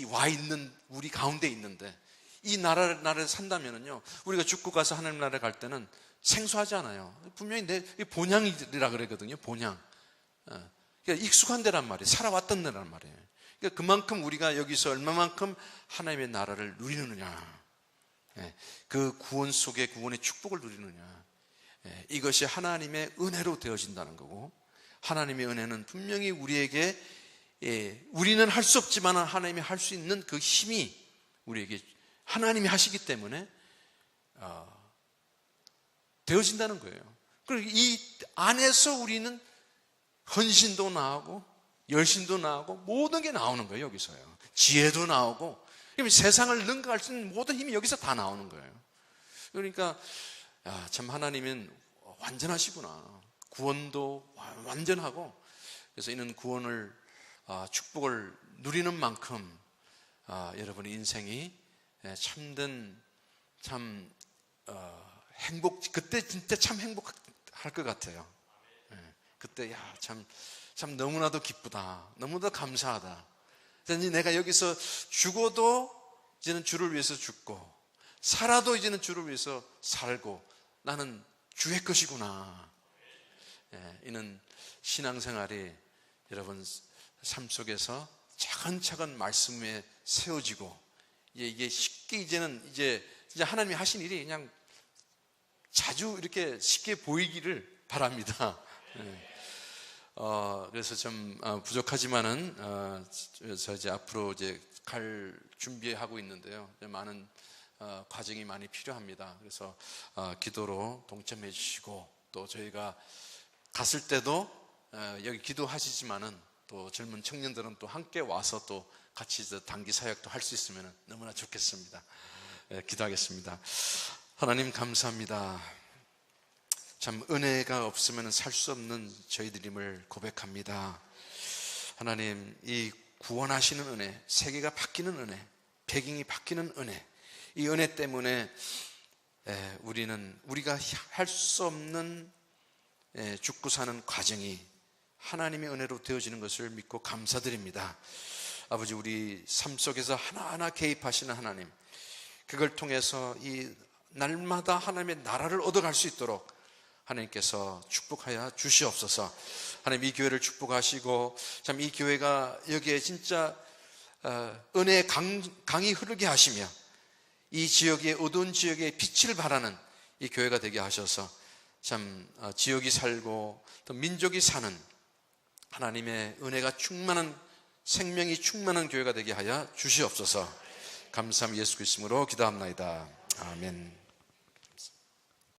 와 있는 우리 가운데 있는데, 이 나라를 산다면은요, 우리가 죽고 가서 하나님 나라에 갈 때는 생소하지 않아요. 분명히 본향이라 그러거든요. 본향. 그러니까 익숙한 데란 말이에요. 살아왔던 데란 말이에요. 그러니까 그만큼 우리가 여기서 얼마만큼 하나님의 나라를 누리느냐, 그 구원 속에 구원의 축복을 누리느냐, 이것이 하나님의 은혜로 되어진다는 거고, 하나님의 은혜는 분명히 우리에게, 우리는 할 수 없지만 하나님이 할 수 있는 그 힘이 우리에게 하나님이 하시기 때문에 되어진다는 거예요. 그리고 이 안에서 우리는 헌신도 나오고 열심도 나오고 모든 게 나오는 거예요. 여기서요. 지혜도 나오고, 그러면 세상을 능가할 수 있는 모든 힘이 여기서 다 나오는 거예요. 그러니까 참 하나님은 완전하시구나. 구원도 완전하고, 그래서 이는 구원을 축복을 누리는 만큼 여러분의 인생이 참된 그때 진짜 참 행복할 것 같아요. 그때 참 너무나도 기쁘다, 너무나도 감사하다. 이제 내가 여기서 죽어도 이제는 주를 위해서 죽고, 살아도 이제는 주를 위해서 살고, 나는 주의 것이구나. 이는 신앙생활이 여러분 삶 속에서 차근차근 말씀에 세워지고, 이게 쉽게 이제 하나님이 하신 일이 그냥 자주 이렇게 쉽게 보이기를 바랍니다. 그래서 좀 부족하지만은 저 이제 앞으로 이제 갈 준비하고 있는데요. 많은 과정이 많이 필요합니다. 그래서 기도로 동참해 주시고, 또 저희가 갔을 때도 여기 기도하시지만은 또 젊은 청년들은 또 함께 와서 또 같이 단기 사역도 할 수 있으면 너무나 좋겠습니다. 기도하겠습니다. 하나님 감사합니다. 참 은혜가 없으면 살 수 없는 저희들임을 고백합니다. 하나님, 이 구원하시는 은혜, 세계가 바뀌는 은혜, 배경이 바뀌는 은혜, 이 은혜 때문에 우리가 할 수 없는 죽고 사는 과정이 하나님의 은혜로 되어지는 것을 믿고 감사드립니다. 아버지, 우리 삶 속에서 하나하나 개입하시는 하나님, 그걸 통해서 이 날마다 하나님의 나라를 얻어갈 수 있도록 하나님께서 축복하여 주시옵소서. 하나님, 이 교회를 축복하시고, 참 이 교회가 여기에 진짜 은혜의 강이 흐르게 하시며, 이 지역의 어두운 지역에 빛을 발하는 이 교회가 되게 하셔서 참 지역이 살고 또 민족이 사는 하나님의 은혜가 충만한, 생명이 충만한 교회가 되게 하여 주시옵소서. 감사함 예수 그리스도로 기도합나이다. 아멘.